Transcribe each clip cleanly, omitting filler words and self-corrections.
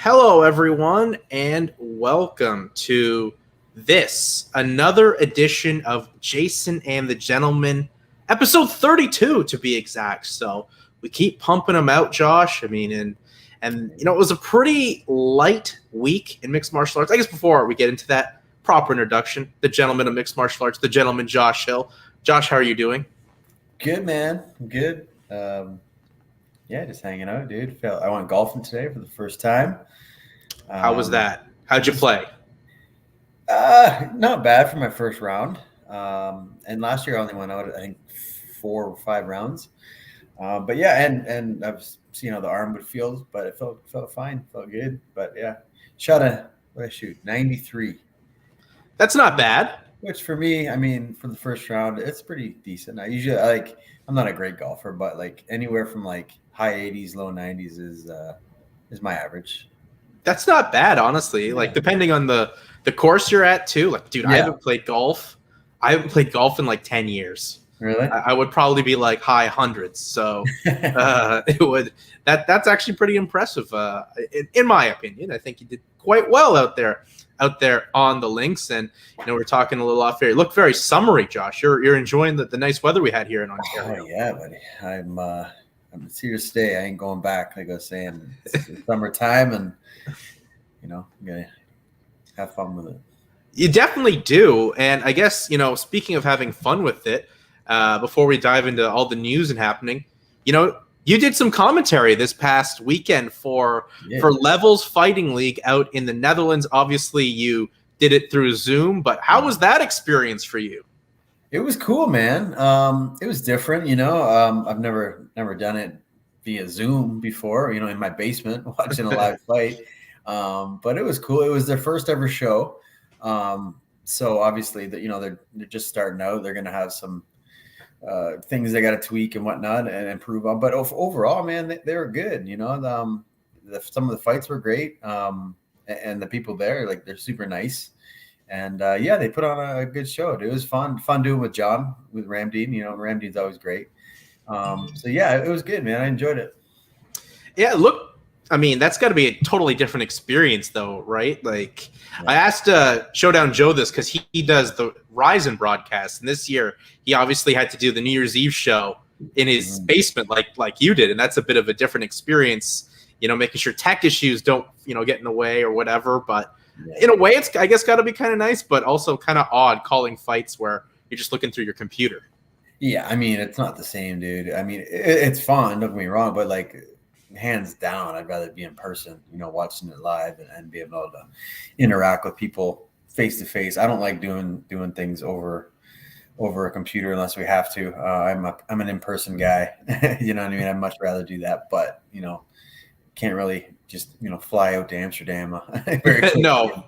Hello, everyone, and welcome to another edition of Jason and the Gentleman, episode 32 to be exact. So we keep pumping them out, Josh. It was a pretty light week in mixed martial arts. I guess before we get into that proper introduction, the gentleman of mixed martial arts, the gentleman Josh Hill. Josh, how are you doing? Good, man. Good. Just hanging out, dude. I went golfing today for the first time. How was that? How'd you play? Not bad for my first round. And last year I only went out, I think, 4 or 5 rounds. But yeah, and I've seen how the arm would feel, but it felt fine, felt good. But yeah, shot what did I shoot? 93. That's not bad. Which for me, I mean, for the first round, it's pretty decent. I'm not a great golfer, but like anywhere from like high 80s, low 90s is my average. That's not bad, honestly. Yeah. Like depending on the course you're at too. Like, dude, yeah. I haven't played golf in like 10 years. Really? I would probably be like high hundreds. So that's actually pretty impressive. In my opinion, I think you did quite well out there on the links. And we're talking a little off here. You look very summery, Josh. You're enjoying the nice weather we had here in Ontario. Oh yeah, buddy. I'm here to stay. I ain't going back. Like I was saying, it's summertime, and I'm gonna have fun with it. You definitely do. And I guess speaking of having fun with it, before we dive into all the news and happening, you did some commentary this past weekend for Levels Fighting League out in the Netherlands. Obviously, you did it through Zoom, but how was that experience for you? It was cool, man. It was different, I've never done it via Zoom before, in my basement watching a live fight. But it was cool. It was their first ever show. So obviously they're just starting out. They're going to have some things they got to tweak and whatnot and improve on. But overall, man, they were good. Some of the fights were great. And the people there, like, they're super nice. And they put on a good show. It was fun doing with John, with Ramdean. Ramdean's always great. It was good, man. I enjoyed it. Yeah, look, I mean, that's got to be a totally different experience, though, right? Like, I asked Showdown Joe this because he does the Ryzen broadcast, and this year he obviously had to do the New Year's Eve show in his basement, like you did, and that's a bit of a different experience. Making sure tech issues don't get in the way or whatever, but. In a way, it's, I guess, got to be kind of nice, but also kind of odd calling fights where you're just looking through your computer. Yeah, I mean, it's not the same, dude. I mean, it's fun, don't get me wrong, but like, hands down, I'd rather be in person, watching it live and be able to interact with people face to face. I don't like doing things over a computer unless we have to. I'm an in-person guy. You know what I mean? I'd much rather do that, but can't really just fly out to Amsterdam. No,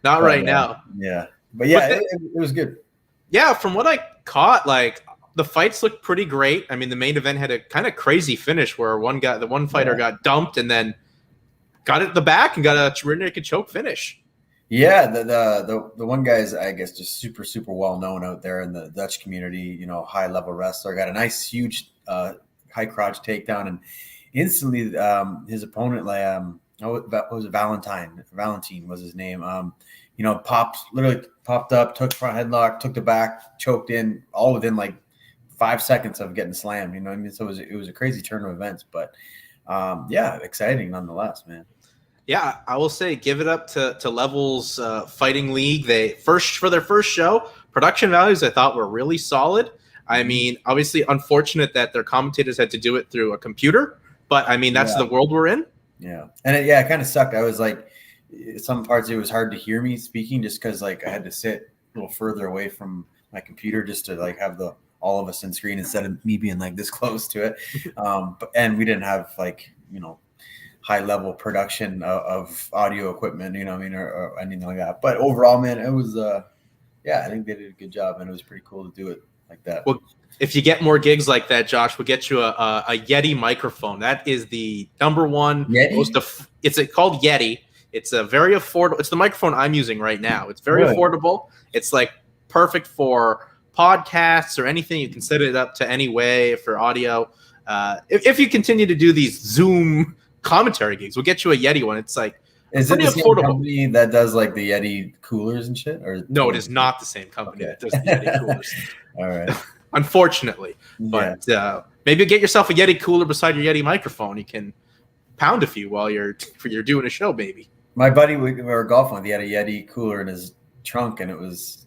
not right now. Yeah, but it was good. Yeah, from what I caught, like, the fights looked pretty great. I mean, the main event had a kind of crazy finish where the one fighter got dumped and then got it at the back and got a rear naked choke finish. Yeah, the one guy is, I guess, just super, super well known out there in the Dutch community. High level wrestler, got a nice, huge high crotch takedown, and instantly his opponent, was it Valentine was his name. Literally popped up, took front headlock, took the back, choked in, all within like 5 seconds of getting slammed. So it was a crazy turn of events, but exciting nonetheless, man. Yeah, I will say, give it up to Levels Fighting League. For their first show, production values I thought were really solid. I mean, obviously unfortunate that their commentators had to do it through a computer, but I mean, that's the world we're in. Yeah. And it kind of sucked. I was like, some parts it was hard to hear me speaking just because like I had to sit a little further away from my computer just to like have all of us in screen instead of me being like this close to it. And we didn't have like, high level production of audio equipment, or anything like that. But overall, man, it was, I think they did a good job, and it was pretty cool to do it like that. Well, if you get more gigs like that, Josh, we'll get you a Yeti microphone. That is the number one. Yeti? It's called Yeti. It's a very affordable. It's the microphone I'm using right now. It's very affordable. It's like perfect for podcasts or anything. You can set it up to any way for audio. If you continue to do these Zoom commentary gigs, we'll get you a Yeti one. It's like Is it pretty the same affordable. company that does like the Yeti coolers and shit? Or No, it is not the same company that does the Yeti coolers. All right. Unfortunately. Yeah. But maybe get yourself a Yeti cooler beside your Yeti microphone. You can pound a few while you're doing a show, baby. My buddy, we were golfing with. He had a Yeti cooler in his trunk, and it was,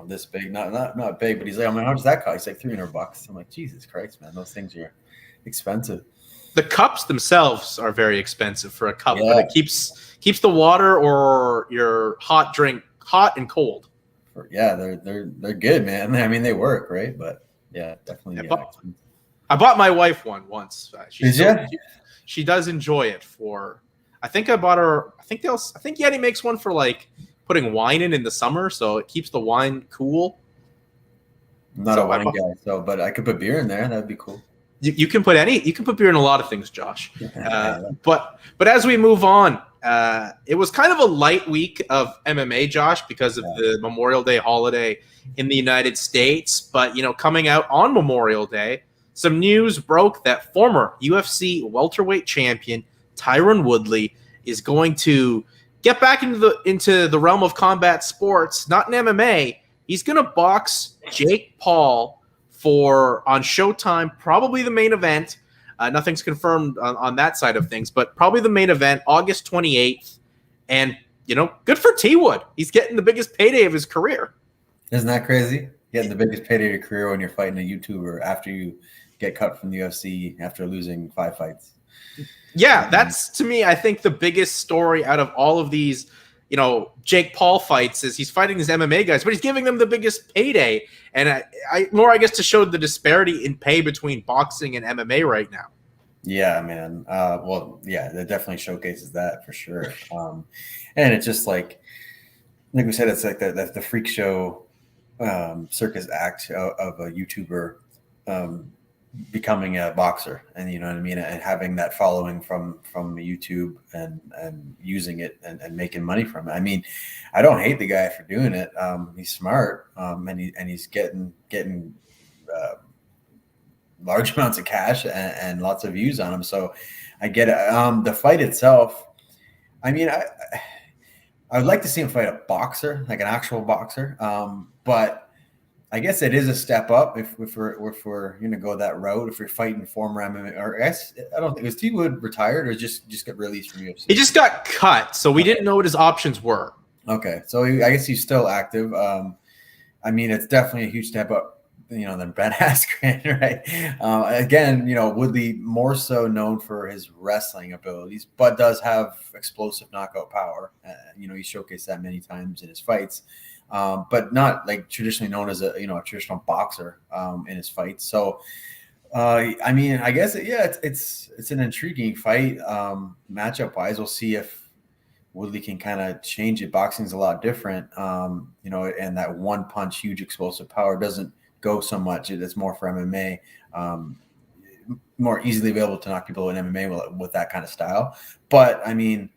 this big, not big, but he's like, how much does that cost? He's like $300. I'm like, Jesus Christ, man, those things are expensive. The cups themselves are very expensive for a cup, but it keeps the water or your hot drink hot and cold. Yeah, they're good, man. I mean, they work, right? But yeah, definitely. I bought my wife one once. She does enjoy it. I think I bought her. I think Yeti makes one for like putting wine in the summer, so it keeps the wine cool. I'm not a wine guy, but I could put beer in there. That'd be cool. You can put beer in a lot of things, Josh. But as we move on, it was kind of a light week of MMA, Josh, because of the Memorial Day holiday in the United States. But coming out on Memorial Day, some news broke that former UFC welterweight champion Tyron Woodley is going to get back into the realm of combat sports, not in MMA. He's going to box Jake Paul on Showtime, probably the main event. Nothing's confirmed on that side of things, but probably the main event, August 28th. And, good for T-Wood. He's getting the biggest payday of his career. Isn't that crazy? Getting the biggest payday of your career when you're fighting a YouTuber after you get cut from the UFC after losing 5 fights. Yeah, that's, to me, I think the biggest story out of all of these Jake Paul fights is he's fighting these MMA guys, but he's giving them the biggest payday. And I guess to show the disparity in pay between boxing and MMA right now. Yeah, man. That definitely showcases that for sure. And it's just like we said, it's like the freak show circus act of a YouTuber becoming a boxer, and you know what I mean, and having that following from YouTube and using it and making money from it. I mean, I don't hate the guy for doing it. He's smart, and he's getting large amounts of cash and lots of views on him. So I get it. The fight itself, I mean, I would like to see him fight a boxer, like an actual boxer, but I guess it is a step up if we're going to go that route. If you're fighting former MMA, or I don't think, was T-Wood retired or just get released from UFC? He just got cut, so we didn't know what his options were. Okay, so I guess he's still active. I mean, it's definitely a huge step up, than Ben Askren, right? Again, Woodley more so known for his wrestling abilities, but does have explosive knockout power. He showcased that many times in his fights. But not like traditionally known as a traditional boxer in his fights. So I mean, I guess it's an intriguing fight matchup wise. We'll see if Woodley can kind of change it. Boxing's a lot different, and that one punch, huge explosive power doesn't go so much. It's more for MMA, more easily available to knock people in MMA with that kind of style. But I mean,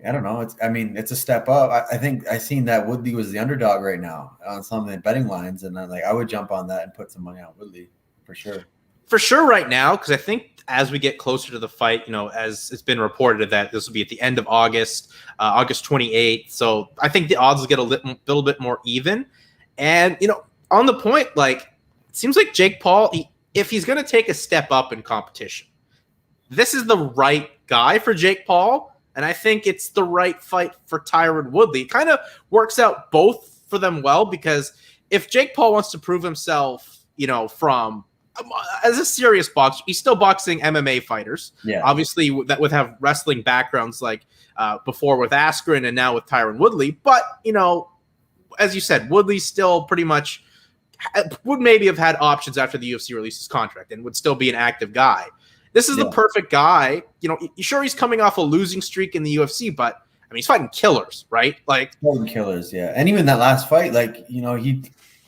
I don't know. It's a step up. I think I seen that Woodley was the underdog right now on some of the betting lines, and I would jump on that and put some money on Woodley for sure. For sure, right now, because I think as we get closer to the fight, as it's been reported that this will be at the end of August, August 28th. So I think the odds will get a little bit more even. And on the point, it seems like Jake Paul, if he's going to take a step up in competition, this is the right guy for Jake Paul. And I think it's the right fight for Tyron Woodley. It kind of works out both for them well, because if Jake Paul wants to prove himself, from as a serious boxer, he's still boxing MMA fighters. Yeah. Obviously, that would have wrestling backgrounds like before with Askren and now with Tyron Woodley. But, as you said, Woodley still pretty much would maybe have had options after the UFC released his contract and would still be an active guy. This is the perfect guy. Sure, he's coming off a losing streak in the UFC, but I mean, he's fighting killers, right? Fighting killers, yeah. And even that last fight,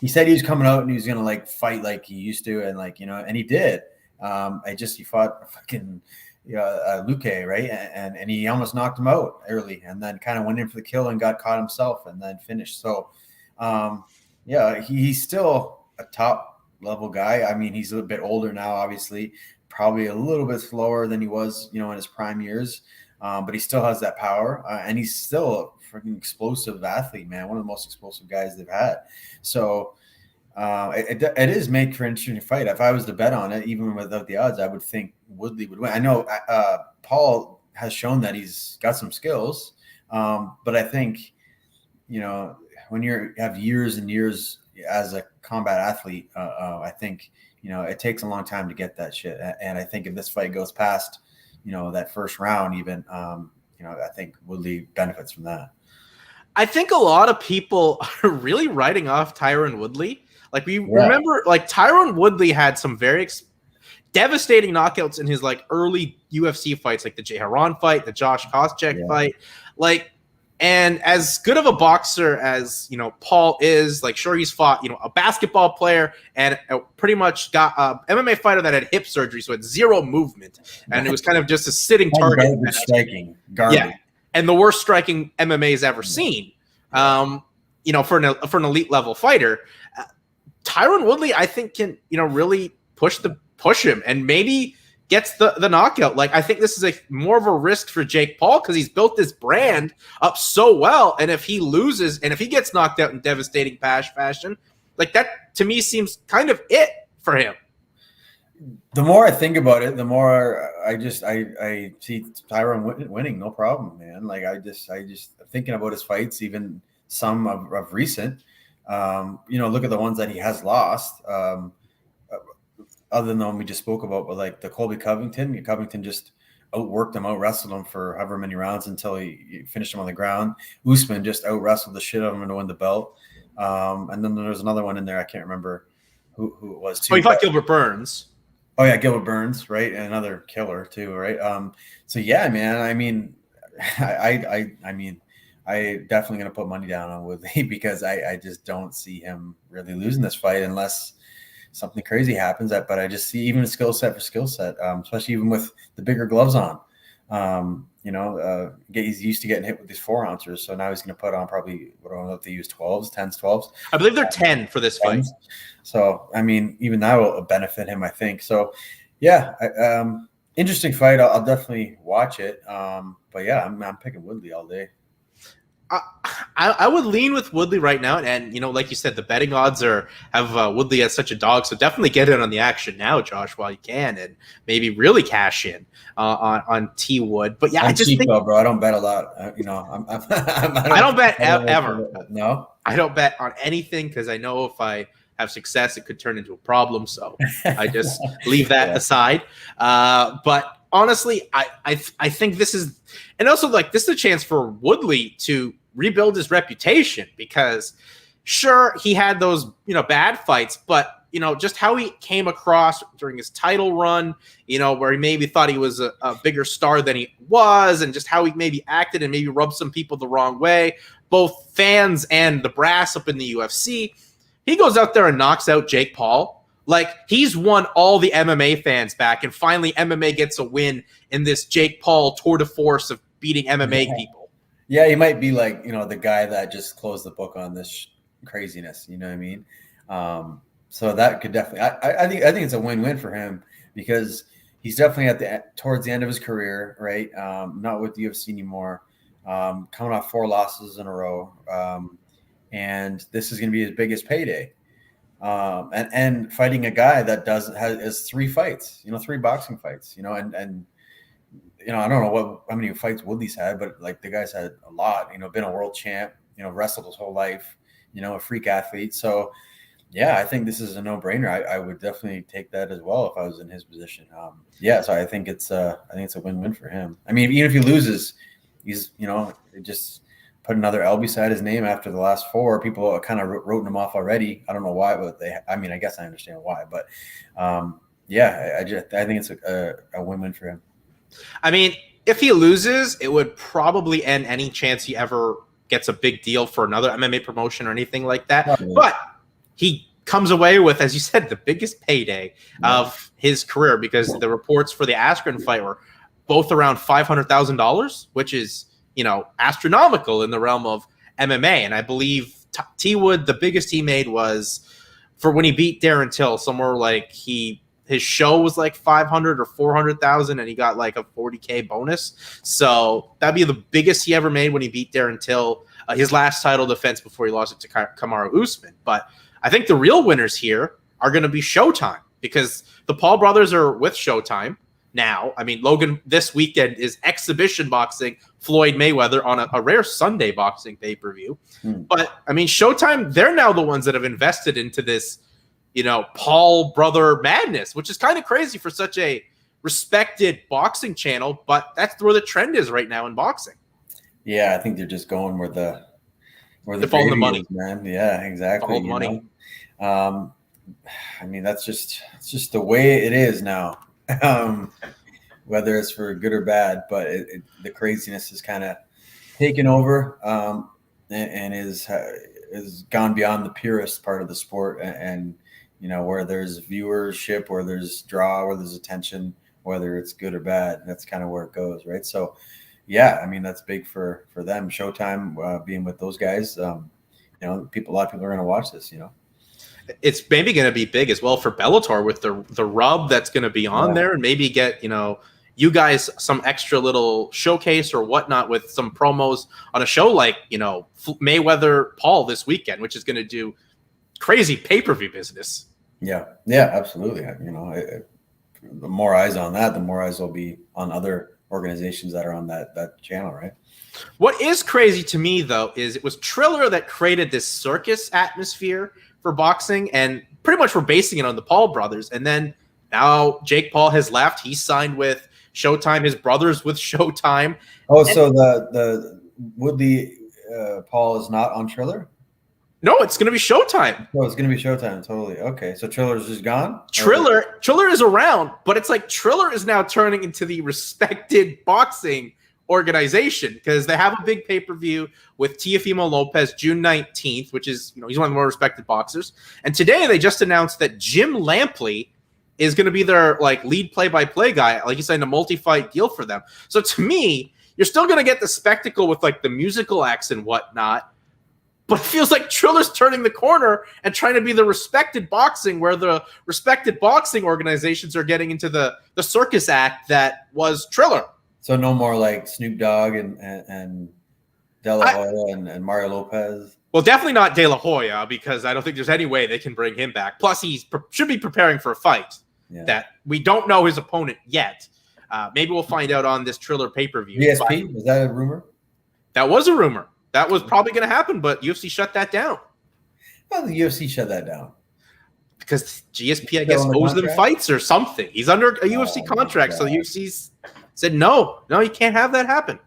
he said he was coming out and he was gonna fight like he used to, and and he did. He fought fucking Luke, right? And he almost knocked him out early, and then kind of went in for the kill and got caught himself, and then finished. So, he's still a top level guy. I mean, he's a little bit older now, obviously. Probably a little bit slower than he was, in his prime years. but he still has that power, and he's still a freaking explosive athlete, man. One of the most explosive guys they've had. So it is make for an interesting fight. If I was to bet on it, even without the odds, I would think Woodley would win. I know Paul has shown that he's got some skills, but I think, when you have years and years as a combat athlete, I think, it takes a long time to get that shit. And I think if this fight goes past, that first round, even, I think Woodley benefits from that. I think a lot of people are really writing off Tyron Woodley. Like, we remember, like, Tyron Woodley had some very devastating knockouts in his, like, early UFC fights, like the Jay Haran fight, the Josh Koscheck fight. Like, and as good of a boxer as, Paul is, like, sure, he's fought, a basketball player and pretty much got a MMA fighter that had hip surgery, so had zero movement. And it was kind of just a sitting target. Striking. Garbage. Yeah. And the worst striking MMA's ever seen, for an elite level fighter. Tyron Woodley, I think, can really push him and maybe gets the knockout. Like, I think this is more of a risk for Jake Paul because he's built this brand up so well, and if he loses and if he gets knocked out in devastating fashion, like, that to me seems kind of it for him. The more I think about it, the more I see Tyron winning, no problem, man. Like, I just thinking about his fights, even some of recent. Look at the ones that he has lost. Other than the one we just spoke about, but like the Colby Covington just outworked him, out-wrestled him for however many rounds until he finished him on the ground. Usman just out-wrestled the shit out of him to win the belt. And then there's another one in there. I can't remember who it was too. Oh, he fought Gilbert Burns. Oh yeah, Gilbert Burns, right? And another killer too, right? So yeah, man. I mean, I definitely gonna put money down on Woodley because I just don't see him really losing this fight unless something crazy happens. But I just see even a skill set for skill set, especially even with the bigger gloves on. He's used to getting hit with these 4-ouncers, so now he's going to put on probably, I don't know if they use 12s, 10s, 12s. I believe they're 10 for this fight. So, I mean, even that will benefit him, I think. So, yeah, interesting fight. I'll definitely watch it. But yeah, I'm picking Woodley all day. I would lean with Woodley right now, and like you said, the betting odds have Woodley as such a dog, so definitely get in on the action now, Josh, while you can, and maybe really cash in on T Wood. But yeah, I just think, bro, I don't bet a lot. I don't bet ever. No, I don't bet on anything because I know if I have success, it could turn into a problem. So I just leave that aside. But honestly, I think this is, and also like this is a chance for Woodley to rebuild his reputation because sure, he had those, bad fights, but just how he came across during his title run, where he maybe thought he was a bigger star than he was, and just how he maybe acted and maybe rubbed some people the wrong way, both fans and the brass up in the UFC. He goes out there and knocks out Jake Paul. Like, he's won all the MMA fans back, and finally MMA gets a win in this Jake Paul tour de force of beating MMA people. Yeah, he might be like, the guy that just closed the book on this craziness. You know what I mean? So that could definitely, I think it's a win-win for him because he's definitely towards the end of his career, right? Not with the UFC anymore. Coming off 4 losses in a row, and this is going to be his biggest payday. And fighting a guy that has 3 fights, 3 boxing fights, and I don't know how many fights Woodley's had, but like the guy's had a lot, been a world champ, wrestled his whole life, a freak athlete. So yeah, I think this is a no-brainer. I would definitely take that as well if I was in his position. So I think it's a win-win for him. I mean, even if he loses, he's, just put another L beside his name after the last 4. People kind of wrote him off already. I don't know why, but I guess I understand why. But I think it's a win-win for him. I mean, if he loses, it would probably end any chance he ever gets a big deal for another MMA promotion or anything like that. Probably. But he comes away with, as you said, the biggest payday of his career because the reports for the Askren fight were both around $500,000, which is, astronomical in the realm of MMA. And I believe T Wood, the biggest he made was for when he beat Darren Till, somewhere like he his show was like 500 or 400,000, and he got like a 40K bonus. So that'd be the biggest he ever made when he beat Darren Till, his last title defense before he lost it to Kamaru Usman. But I think the real winners here are going to be Showtime, because the Paul brothers are with Showtime now. I mean, Logan this weekend is exhibition boxing Floyd Mayweather on a rare Sunday boxing pay-per-view. But I mean, Showtime, they're now the ones that have invested into this, Paul brother madness, which is kind of crazy for such a respected boxing channel, but that's where the trend is right now in boxing. Yeah, I think they're just going where the following the money, man. Yeah, exactly. Follow the money. I mean, it's just the way it is now. Whether it's for good or bad, but the craziness is kind of taken over, and is gone beyond the purest part of the sport, and where there's viewership, where there's draw, where there's attention, whether it's good or bad, that's kind of where it goes, right? So yeah, I mean, that's big for them. Showtime, being with those guys, a lot of people are going to watch this. It's maybe going to be big as well for Bellator with the rub that's going to be on there, and maybe get you guys some extra little showcase or whatnot with some promos on a show like Mayweather Paul this weekend, which is going to do crazy pay-per-view business. Yeah, absolutely. The more eyes on that, the more eyes will be on other organizations that are on that channel, right? What is crazy to me, though, is it was Triller that created this circus atmosphere for boxing, and pretty much we're basing it on the Paul brothers. And then now Jake Paul has left. He signed with Showtime, his brother's with Showtime. Oh, so the Woodley Paul is not on Triller? No, it's going to be Showtime. Oh, it's going to be Showtime, totally. Okay, so Triller's just gone? Triller is around, but it's like Triller is now turning into the respected boxing organization, because they have a big pay-per-view with Teofimo Lopez June 19th, which is, he's one of the more respected boxers. And today they just announced that Jim Lampley is going to be their lead play-by-play guy. Like you said, a multi-fight deal for them. So to me, you're still going to get the spectacle with the musical acts and whatnot, but it feels like Triller's turning the corner and trying to be the respected boxing, where the respected boxing organizations are getting into the circus act that was Triller. So no more like Snoop Dogg and De La Hoya and Mario Lopez. Well, definitely not De La Hoya, because I don't think there's any way they can bring him back. Plus, he should be preparing for a fight that we don't know his opponent yet. Maybe we'll find out on this Triller pay-per-view. GSP, was that a rumor? That was a rumor. That was probably going to happen, but UFC shut that down. Well, the UFC shut that down. Because GSP, I guess, owes them fights or something. He's under a UFC contract, so the UFC's said, no, you can't have that happen.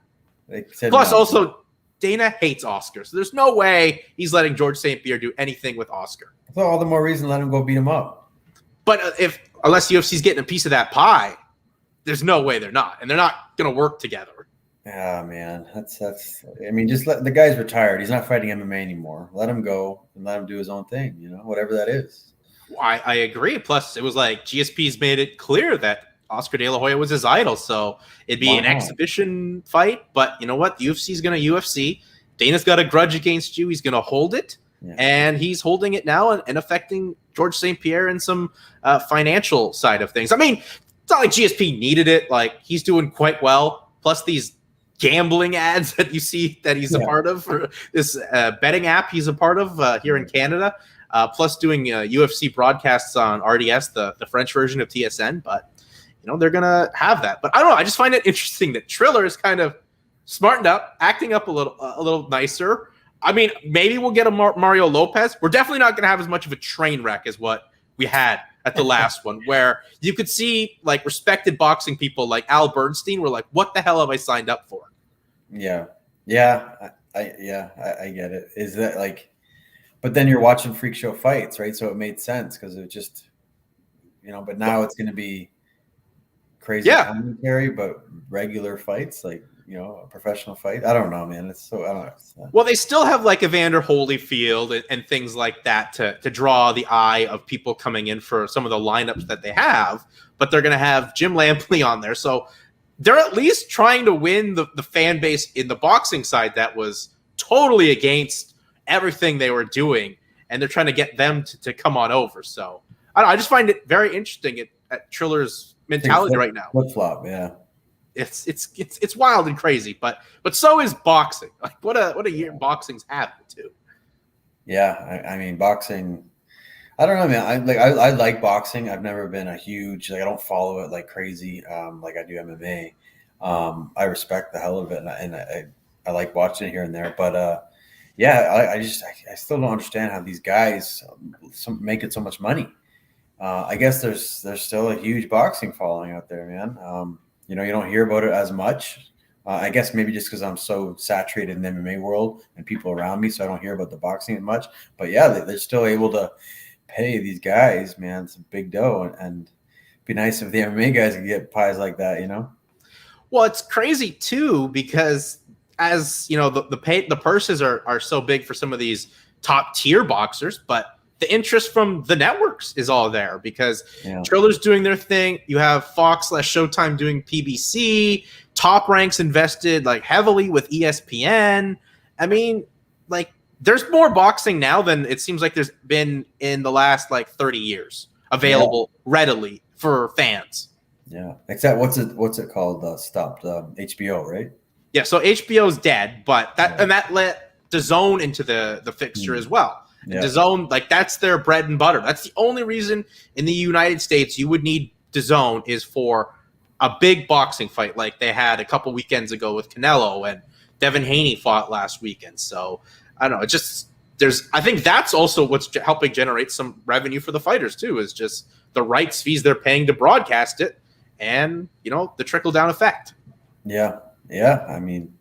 Plus, also, Dana hates Oscar, so there's no way he's letting George St. Pierre do anything with Oscar. So all the more reason let him go beat him up. But unless UFC's getting a piece of that pie, there's no way they're not, and they're not going to work together. Yeah, man, that's. I mean, just let the guy's retired. He's not fighting MMA anymore. Let him go and let him do his own thing. Whatever that is. I agree. Plus, it was like GSP's made it clear that Oscar De La Hoya was his idol, so it'd be an exhibition fight. But you know what? The UFC's going to UFC. Dana's got a grudge against you. He's going to hold it, and he's holding it now and affecting George St. Pierre in some financial side of things. I mean, it's not like GSP needed it. Like, he's doing quite well. Plus, these gambling ads that you see that he's a part of, or this betting app he's a part of here in Canada, plus doing UFC broadcasts on RDS, the French version of TSN. But they're gonna have that. But I don't know, I just find it interesting that Triller is kind of smartened up, acting up a little nicer. I mean, maybe we'll get a Mario Lopez. We're definitely not gonna have as much of a train wreck as what we had at the last one, where you could see respected boxing people like Al Bernstein were like, what the hell have I signed up for? Yeah. I get it. Is that but then you're watching freak show fights, right? So it made sense, because it just, but now it's going to be crazy commentary, but regular fights, a professional fight. I don't know, man. I don't know. Well, they still have Evander Holyfield and things like that to draw the eye of people coming in for some of the lineups that they have, but they're going to have Jim Lampley on there. So they're at least trying to win the fan base in the boxing side that was totally against everything they were doing, and they're trying to get them to come on over. So I just find it very interesting. at Triller's mentality right now. Flip flop, yeah. It's wild and crazy, but so is boxing. Like what a year boxing's happened to. Yeah, I mean boxing. I don't know, man. I like boxing. I've never been a huge I don't follow it like crazy, like I do MMA. I respect the hell of it, and I like watching it here and there. But yeah, I still don't understand how these guys making so much money. I guess there's still a huge boxing following out there, man. You don't hear about it as much. I guess maybe just because I'm so saturated in the MMA world and people around me, so I don't hear about the boxing as much. But yeah, they're still able to pay these guys, man. It's a big dough, and it'd be nice if the MMA guys could get pies like that, Well, it's crazy too because as you know, the purses are so big for some of these top tier boxers, but the interest from the networks is all there because Triller's doing their thing. You have Fox/Showtime doing PBC. Top Rank's invested like heavily with ESPN. I mean, like there's more boxing now than it seems like there's been in the last like 30 years available readily for fans. Yeah, except what's it called? Stopped HBO, right? Yeah, so HBO's dead, but that let DAZN into the fixture as well. Yeah. DAZN, like that's their bread and butter. That's the only reason in the United States you would need DAZN is for a big boxing fight like they had a couple weekends ago with Canelo and Devin Haney fought last weekend. So I don't know. It just I think that's also what's helping generate some revenue for the fighters too. Is just the rights fees they're paying to broadcast it, and the trickle down effect. Yeah. I mean,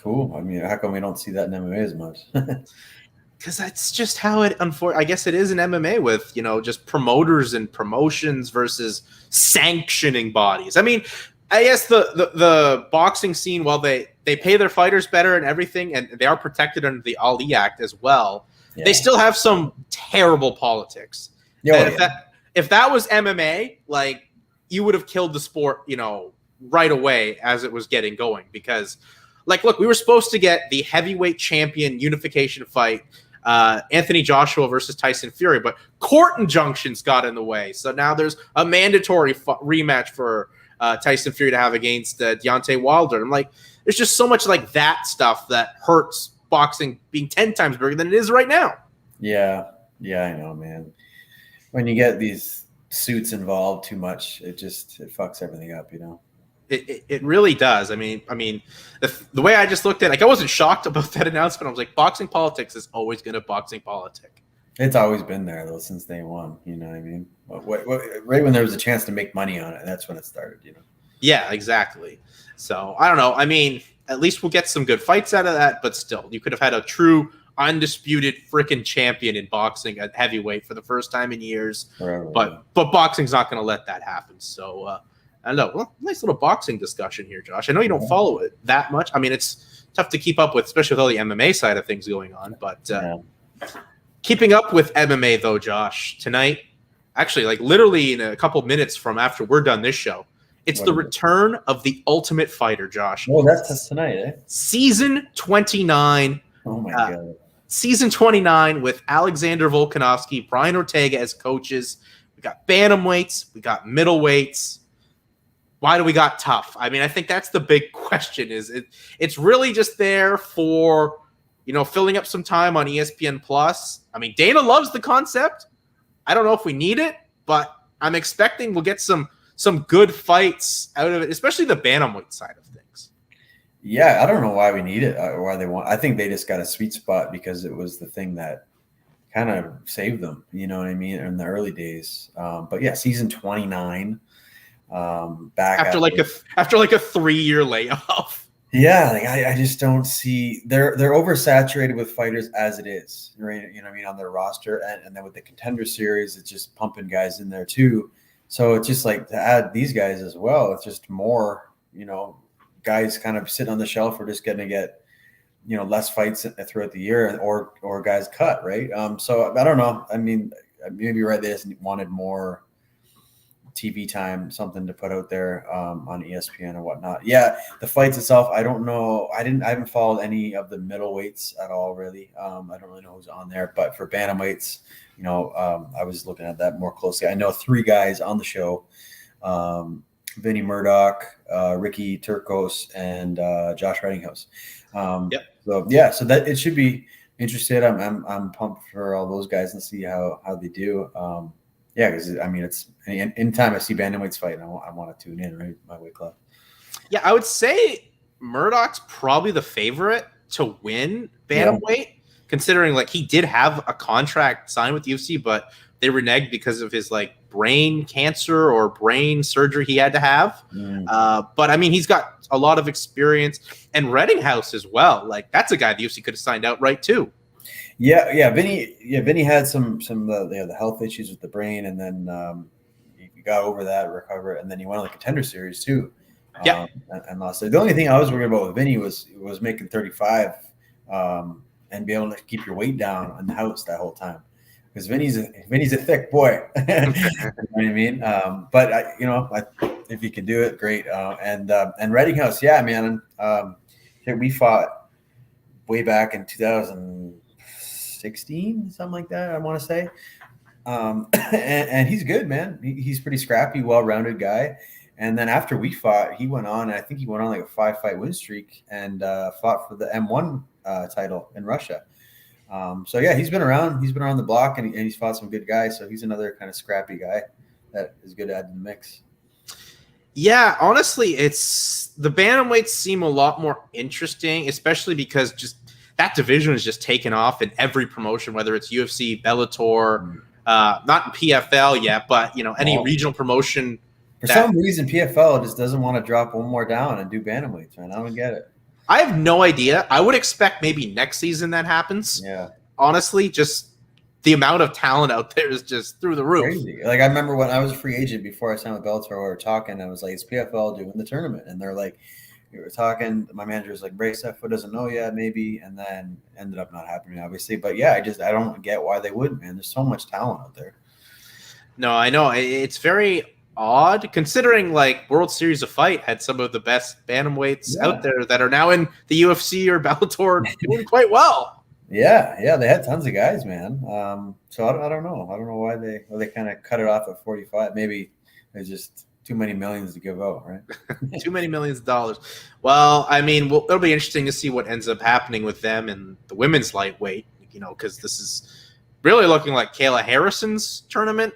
cool. I mean, how come we don't see that in MMA as much? Because that's just how it. I guess it is in MMA with just promoters and promotions versus sanctioning bodies. I mean, I guess the boxing scene, while they pay their fighters better and everything, and they are protected under the Ali Act as well, they still have some terrible politics. If that was MMA, like you would have killed the sport, right away as it was getting going. Because, like, look, we were supposed to get the heavyweight champion unification fight. Anthony Joshua versus Tyson Fury, but court injunctions got in the way. So now there's a mandatory rematch for Tyson Fury to have against Deontay Wilder. I'm like, there's just so much like that stuff that hurts boxing being 10 times bigger than it is right now. Yeah, I know, man. When you get these suits involved too much, it fucks everything up, It really does. I mean, the way I just looked at it, like I wasn't shocked about that announcement. I was like, boxing politics is always going to boxing politic. It's always been there though since day one. You know what I mean? Right when there was a chance to make money on it, that's when it started. Yeah, exactly. So I don't know. I mean, at least we'll get some good fights out of that. But still, you could have had a true undisputed freaking champion in boxing at heavyweight for the first time in years. Forever, but boxing's not going to let that happen. So. I know. Well, nice little boxing discussion here, Josh. I know you don't follow it that much. I mean, it's tough to keep up with, especially with all the MMA side of things going on. But keeping up with MMA, though, Josh, tonight, actually, like literally in a couple minutes from after we're done this show, it's the return of the Ultimate Fighter, Josh. Oh, that's tonight, eh? Season 29. Oh, my God. Season 29 with Alexander Volkanovski, Brian Ortega as coaches. We got bantamweights. We got middleweights. Why do we got TUF? I mean, I think that's the big question. It's really just there for, filling up some time on ESPN Plus. I mean, Dana loves the concept. I don't know if we need it, but I'm expecting we'll get some good fights out of it, especially the bantamweight side of things. Yeah, I don't know why we need it or why they want. I think they just got a sweet spot because it was the thing that kind of saved them. You know what I mean? In the early days. But yeah, season 29. Back after like a 3-year layoff. Yeah, like I just don't see they're oversaturated with fighters as it is, right? On their roster, and then with the Contender Series, it's just pumping guys in there too. So it's just like to add these guys as well. It's just more, guys kind of sitting on the shelf. We're just going to get, less fights throughout the year, or guys cut, right? So I don't know. I mean, maybe you're right. They just wanted more TV time, something to put out there on ESPN or whatnot. Yeah, the fights itself, I don't know. I haven't followed any of the middleweights at all, really. I don't really know who's on there, but for bantamweights, I was looking at that more closely. I know 3 guys on the show: Vinny Murdoch, Ricky Turcos, and Josh Reddinghouse. Yep. So that it should be interested. I'm pumped for all those guys and see how they do. Yeah, because I mean, it's anytime I see bantamweights fight, I want to tune in, right? My weight class. Yeah, I would say Murdoch's probably the favorite to win bantamweight, considering like he did have a contract signed with the UFC, but they reneged because of his like brain cancer or brain surgery he had to have. But I mean, he's got a lot of experience, and Reddinghouse as well. Like that's a guy the UFC could have signed outright too. Yeah. Vinny had some the health issues with the brain, and then he got over that, recovered, and then he went on the Contender Series too. And lost it. The only thing I was worried about with Vinny was making 35 and be able to keep your weight down in the house that whole time, because Vinny's a thick boy. You know what I mean? But if he could do it, great. And Reddinghouse, yeah, man. We fought way back in 2016, something like that, I want to say. And he's good, man. He's pretty scrappy, well-rounded guy. And then after we fought, he went on, and I think he went on like a 5-fight win streak and fought for the M1 title in Russia. So yeah, he's been around the block, and he's fought some good guys. So he's another kind of scrappy guy that is good to add to the mix. Yeah, honestly, it's the bantamweights seem a lot more interesting, especially because just that division is just taken off in every promotion, whether it's UFC, Bellator, not PFL yet, but any regional promotion. For some reason, PFL just doesn't want to drop one more down and do bantamweights, man. I don't get it. I have no idea. I would expect maybe next season that happens. Yeah. Honestly, just the amount of talent out there is just through the roof. Crazy. Like I remember when I was a free agent before I signed with Bellator, we were talking. I was like, "Is PFL doing the tournament?" And they're like, "We were talking." My manager was like, "Bracef doesn't know yet, maybe," and then ended up not happening, obviously. But yeah, I don't get why they wouldn't, man. There's so much talent out there. No, I know it's very odd considering like World Series of Fight had some of the best bantamweights out there that are now in the UFC or Bellator doing quite well. Yeah, they had tons of guys, man. So I don't know. I don't know why they kind of cut it off at 45. Maybe there's just too many millions to give out, right? Too many millions of dollars. Well, I mean, it'll be interesting to see what ends up happening with them in the women's lightweight, because this is really looking like Kayla Harrison's tournament.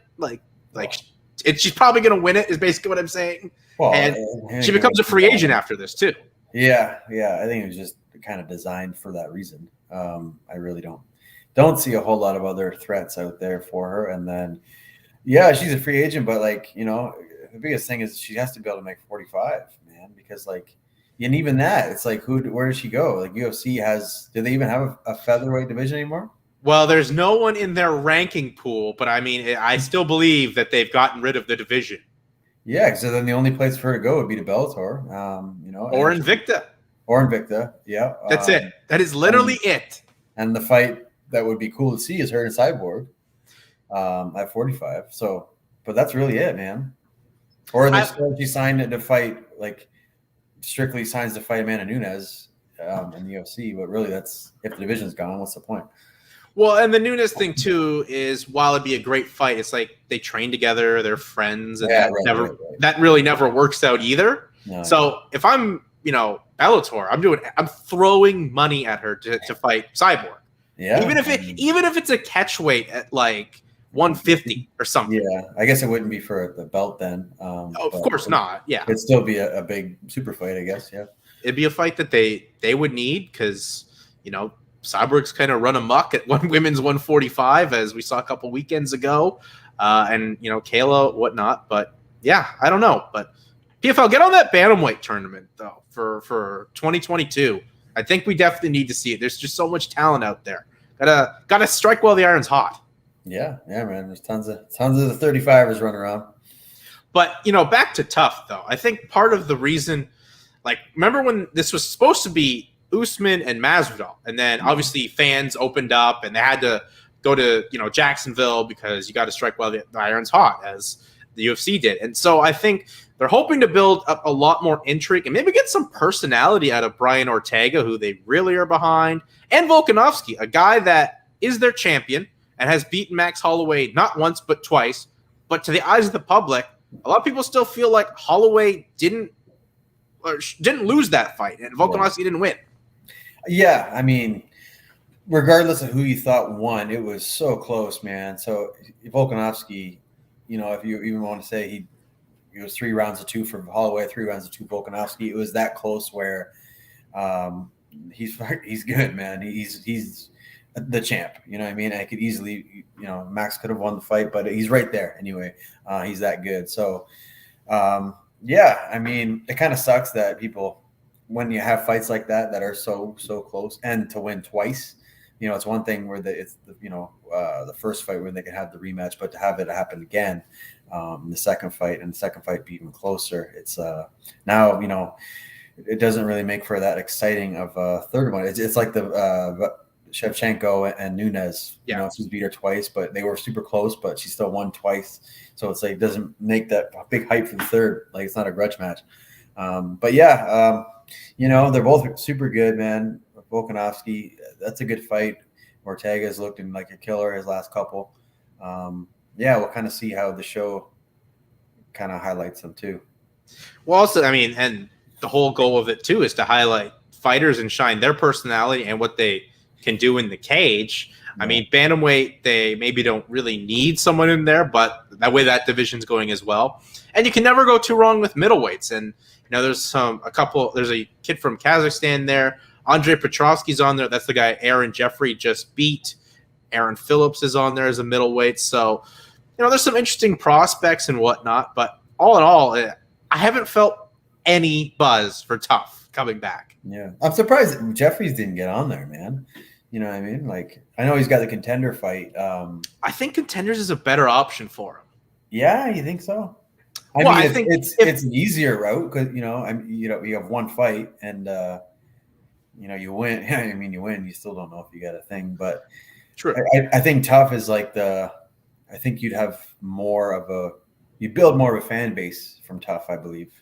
She's probably going to win it, is basically what I'm saying. Well, and she becomes a free agent after this, too. Yeah. I think it was just kind of designed for that reason. I really don't see a whole lot of other threats out there for her. And then, yeah, she's a free agent, but the biggest thing is she has to be able to make 45, man, because and even that, it's like, where does she go? Like UFC do they even have a featherweight division anymore? Well, there's no one in their ranking pool, but I mean, I still believe that they've gotten rid of the division. Yeah, so then the only place for her to go would be to Bellator, or Invicta. Or Invicta, yeah. That's it. That is literally it. And the fight that would be cool to see is her and Cyborg at 45. So, but that's really it, man. Or she signed to fight, strictly signs to fight Amanda Nunes in the UFC, but really that's, if the division's gone, what's the point? Well, and the Nunes thing too is, while it'd be a great fight, it's like they train together, they're friends, and that really never works out either. No. So if I'm, Bellator, I'm throwing money at her to fight Cyborg. Yeah. Even if it's a catch weight at 150 or something. Yeah, I guess it wouldn't be for the belt then. Of course not. Yeah. It'd still be a big super fight, I guess. Yeah. It'd be a fight that they would need because, Cyborg's kind of run amok at women's 145, as we saw a couple weekends ago. And, Kayla, whatnot. But, yeah, I don't know. But PFL, get on that bantamweight tournament, though, for 2022. I think we definitely need to see it. There's just so much talent out there. Gotta strike while the iron's hot. Yeah, man. There's tons of the 35ers running around. But, back to TUF, though. I think part of the reason, remember when this was supposed to be Usman and Masvidal, and then obviously fans opened up and they had to go to Jacksonville because you got to strike while the iron's hot, as the UFC did. And so I think they're hoping to build up a lot more intrigue and maybe get some personality out of Brian Ortega, who they really are behind, and Volkanovski, a guy that is their champion and has beaten Max Holloway not once but twice. But to the eyes of the public, a lot of people still feel like Holloway didn't lose that fight, and Volkanovski didn't win. Yeah, I mean, regardless of who you thought won, it was so close, man. So Volkanovski, if you even want to say he was 3 rounds to 2 for Holloway, 3 rounds to 2 Volkanovski, it was that close where he's good, man. He's the champ. You know what I mean? I could easily, Max could have won the fight, but he's right there anyway. He's that good. So, yeah, I mean, it kind of sucks that people, when you have fights like that are so close, and to win twice, it's one thing where it's the first fight where they can have the rematch, but to have it happen again, the second fight be even closer. It's now, it doesn't really make for that exciting of a third one. It's like the Shevchenko and Nunes, she's beat her twice, but they were super close, but she still won twice. So it's like, it doesn't make that big hype for the third. Like, it's not a grudge match. But yeah, they're both super good, man. Volkanovski, that's a good fight. Ortega's looking like a killer his last couple. Yeah, we'll kind of see how the show kind of highlights them too. Well, also, I mean, and the whole goal of it too is to highlight fighters and shine their personality and what they can do in the cage. I mean, bantamweight, they maybe don't really need someone in there, but that way that division's going as well. And you can never go too wrong with middleweights. And there's a kid from Kazakhstan there. Andre Petrovsky's on there. That's the guy Aaron Jeffrey just beat. Aaron Phillips is on there as a middleweight. So, there's some interesting prospects and whatnot. But all in all, I haven't felt any buzz for TUF coming back. Yeah. I'm surprised that Jeffries didn't get on there, man. You know what I mean? Like, I know he's got the Contender fight. I think Contenders is a better option for him. Yeah, you think so? I think it's an easier route because you have one fight and you win. I mean, you win. You still don't know if you got a thing, but true. I think TUF is like I think you'd have you build more of a fan base from TUF, I believe.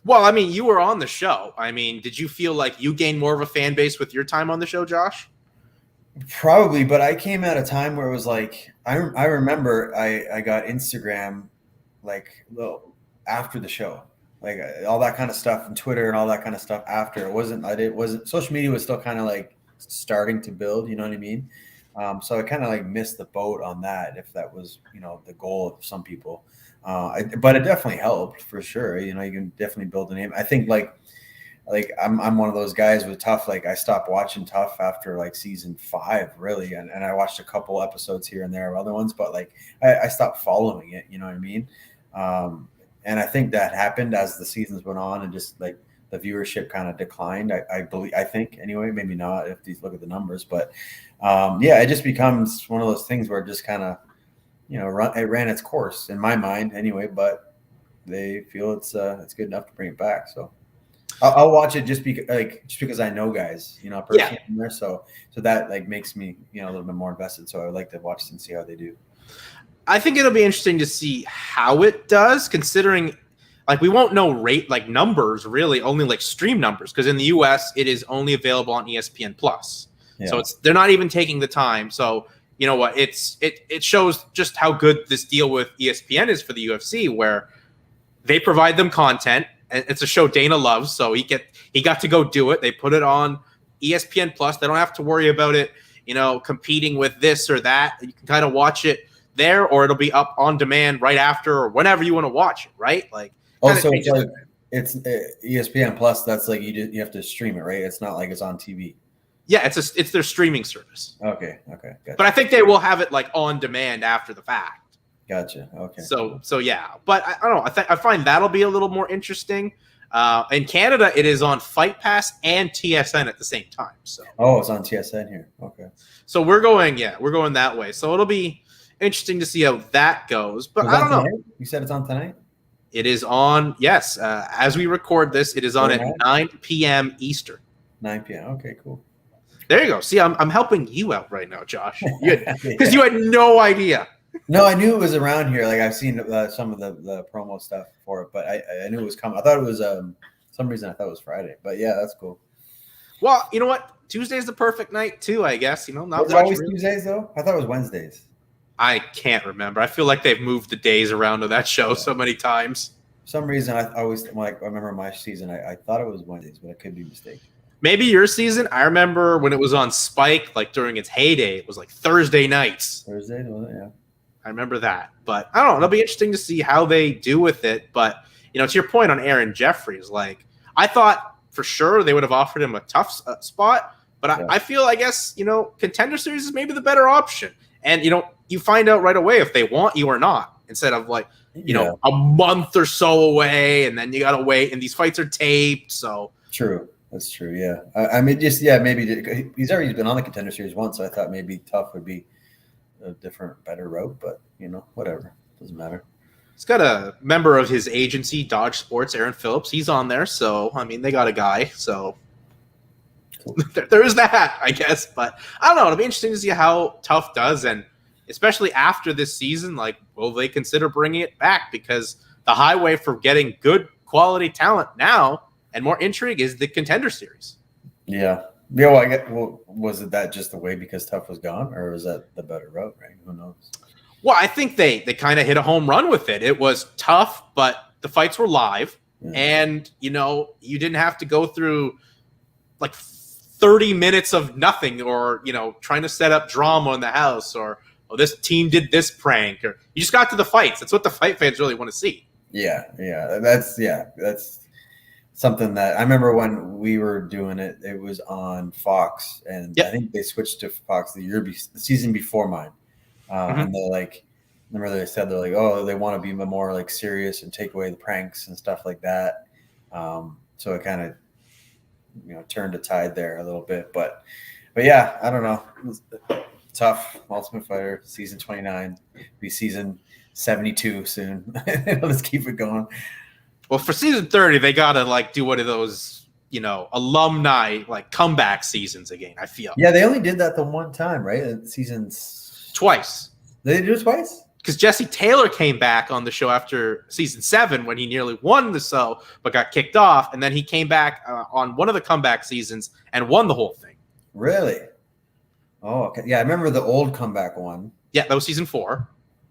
Well, I mean, you were on the show. I mean, did you feel like you gained more of a fan base with your time on the show, Josh? Probably, but I came at a time where it was like I remember I got Instagram like after the show, like all that kind of stuff, and Twitter and all that kind of stuff after. It wasn't social media was still kind of like starting to build, you know what I mean? So I kind of like missed the boat on that, if that was the goal of some people. But it definitely helped for sure. You can definitely build a name. I think like I'm one of those guys with TUF. Like, I stopped watching TUF after like season 5, really, and I watched a couple episodes here and there of other ones, but like I stopped following it. You know what I mean? And I think that happened as the seasons went on, and just like the viewership kind of declined. I think anyway, maybe not if you look at the numbers, but it just becomes one of those things where it just kind of it ran its course in my mind anyway. But they feel it's good enough to bring it back, so. I'll watch it just because I know guys, personally in there. So that like makes me, a little bit more invested. So I would like to watch and see how they do. I think it'll be interesting to see how it does, considering like we won't know numbers really, only like stream numbers, because in the US it is only available on ESPN Plus. Yeah. So they're not even taking the time. So you know what? It shows just how good this deal with ESPN is for the UFC, where they provide them content. It's a show Dana loves, so he got to go do it. They put it on ESPN Plus. They don't have to worry about it, competing with this or that. You can kind of watch it there, or it'll be up on demand right after, or whenever you want to watch it, right? Like, also, it's ESPN Plus. That's like you have to stream it, right? It's not like it's on TV. Yeah, it's their streaming service. Okay, gotcha. But I think they will have it like on demand after the fact. Gotcha. Okay. So yeah, but I don't know. I find that'll be a little more interesting. In Canada, it is on Fight Pass and TSN at the same time. So it's on TSN here. Okay. So we're going that way. So it'll be interesting to see how that goes. But I don't know. You said it's on tonight? It is on. Yes, as we record this, it is on at 9 p.m. Eastern. 9 p.m. Okay, cool. There you go. See, I'm helping you out right now, Josh, because you had no idea. No, I knew it was around here. Like I've seen some of the promo stuff for it, but I knew it was coming. I thought it was some reason I thought it was Friday, but yeah, that's cool. Well, you know what? Tuesday's the perfect night too, I guess. You know, not Was it much. always Tuesdays though? I thought it was Wednesdays. I can't remember. I feel like they've moved the days around to that show so many times. For some reason I always like I remember my season. I thought it was Wednesdays, but I could be mistaken. Maybe your season. I remember when it was on Spike, like during its heyday, it was like Thursday nights. Thursday, was it? Yeah. I remember that. But I don't know. It'll be interesting to see how they do with it. But, you know, to your point on Aaron Jeffries, like, I thought for sure they would have offered him a tough spot. But I feel, I guess, you know, Contender Series is maybe the better option. And, you know, you find out right away if they want you or not, instead of like, you know, a month or so away, and then you got to wait. And these fights are taped. So true. That's true. Yeah. I mean, just, maybe he's already been on the Contender Series once. So I thought maybe TUF would be a different, better route, but you know, whatever, doesn't matter. He's got a member of his agency, Dodge Sports, Aaron Phillips. He's on there, so I mean, they got a guy. So cool. there is that, I guess. But I don't know. It'll be interesting to see how TUF does, and especially after this season, like, will they consider bringing it back? Because the highway for getting good quality talent now and more intrigue is the Contender Series. Yeah. Yeah, well, I get. Well, was it that just the way because TUF was gone, or was that the better route? Right? Who knows? Well, I think they kind of hit a home run with it. It was tough, but the fights were live, and you know, you didn't have to go through like 30 minutes of nothing, or you know, trying to set up drama in the house, or this team did this prank, or you just got to the fights. That's what the fight fans really want to see. Yeah, that's something that I remember when we were doing it. It was on Fox, and I think they switched to Fox the season before mine. And they're like, remember they said they're like, oh, they want to be more like serious and take away the pranks and stuff like that. So it kind of, you know, turned a tide there a little bit, but yeah, I don't know. It was TUF, Ultimate Fighter, season 29, be season 72 soon. Let's keep it going. Well, for season 30, they gotta like do one of those, you know, alumni like comeback seasons again. I feel. Yeah, they only did that the one time, right? Seasons twice. Did they do it twice? Because Jesse Taylor came back on the show after season 7 when he nearly won the show but got kicked off, and then he came back on one of the comeback seasons and won the whole thing. Really? Oh, okay. Yeah, I remember the old comeback one. Yeah, that was season 4.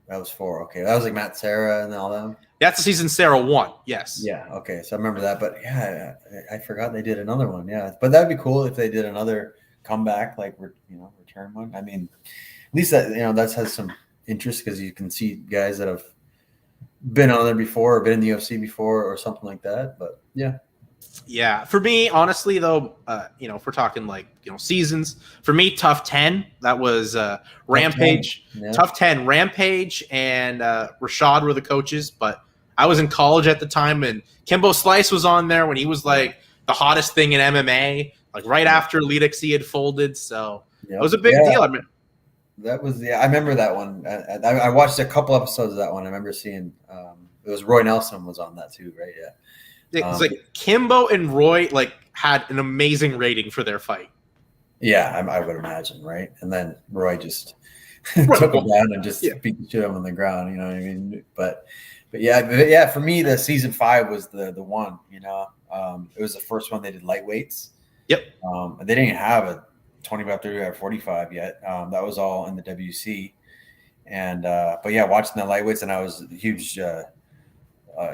That was 4. Okay, that was like Matt Serra and all them. That's the season Sarah won. Yes. Yeah. Okay. So I remember that, but yeah, I forgot they did another one. Yeah, but that'd be cool if they did another comeback, like return one. I mean, at least that that has some interest because you can see guys that have been on there before or been in the UFC before or something like that. But yeah. Yeah, for me, honestly, though, if we're talking like seasons, for me, TUF 10, that was Rampage, TUF 10, Rampage, and Rashad were the coaches. But I was in college at the time, and Kimbo Slice was on there when he was like the hottest thing in MMA, like right after Elite XC had folded. So it was a big deal. I mean, that was I remember that one. I watched a couple episodes of that one. I remember seeing it was Roy Nelson was on that too, right? Yeah. It's like Kimbo and Roy like had an amazing rating for their fight. Yeah, I would imagine, right? And then Roy just took him down and just beat the shit on the ground. You know what I mean? But yeah. For me, the season 5 was the one. It was the first one they did lightweights. Yep. They didn't have a 25, 35, 45 yet. That was all in the WC. And but yeah, watching the lightweights, and I was a huge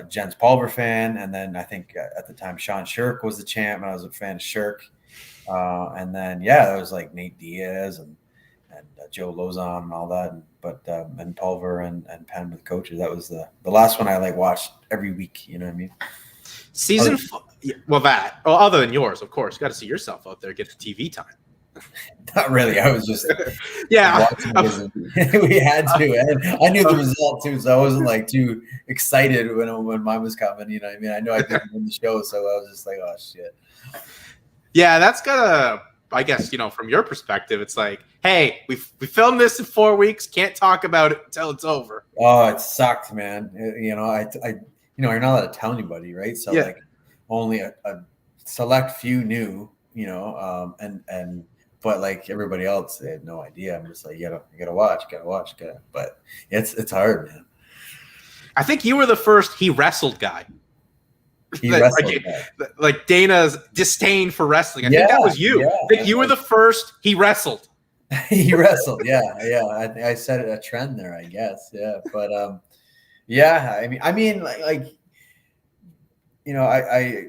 Jens Pulver fan, and then I think at the time Sean Shirk was the champ, and I was a fan of Shirk. And then there was like Nate Diaz and Joe Lozon and all that, and Pulver and Penn with coaches. That was the last one I like watched every week. You know what I mean? Other than yours, of course, got to see yourself out there get the TV time. Not really. I was just we had to, and I knew the result too, so I wasn't like too excited when mine was coming. You know what I mean? I know I didn't win the show, so I was just like, oh shit. Yeah, that's gotta. I guess from your perspective, it's like, hey, we filmed this in 4 weeks, can't talk about it until it's over. Oh, it sucked, man. You're not allowed to tell anybody, right? So like, only a select few knew, and But like everybody else, they had no idea. I'm just like, you gotta watch. But it's hard, man. I think you were the first he wrestled guy. He wrestled. Like Dana's disdain for wrestling. I think that was you. I think you were the first he wrestled. He wrestled. Yeah. I set a trend there, I guess. Yeah. But yeah, I mean, like you know, I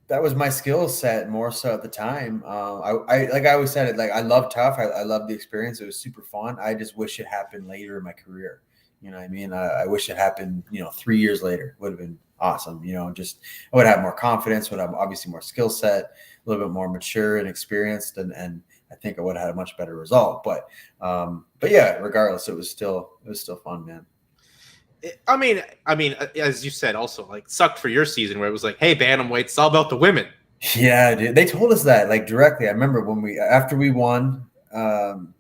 that was my skill set more so at the time. I like I always said it, like I love TUF. I love the experience. It was super fun. I just wish it happened later in my career. You know what I mean? I wish it happened, 3 years later. Would have been awesome. Just I would have more confidence, would have obviously more skill set, a little bit more mature and experienced, and I think I would have had a much better result. But yeah, regardless, it was still fun, man. I mean, as you said, also like sucked for your season where it was like, hey, bantamweight, it's all about the women. Yeah, dude. They told us that like directly. I remember when after we won, and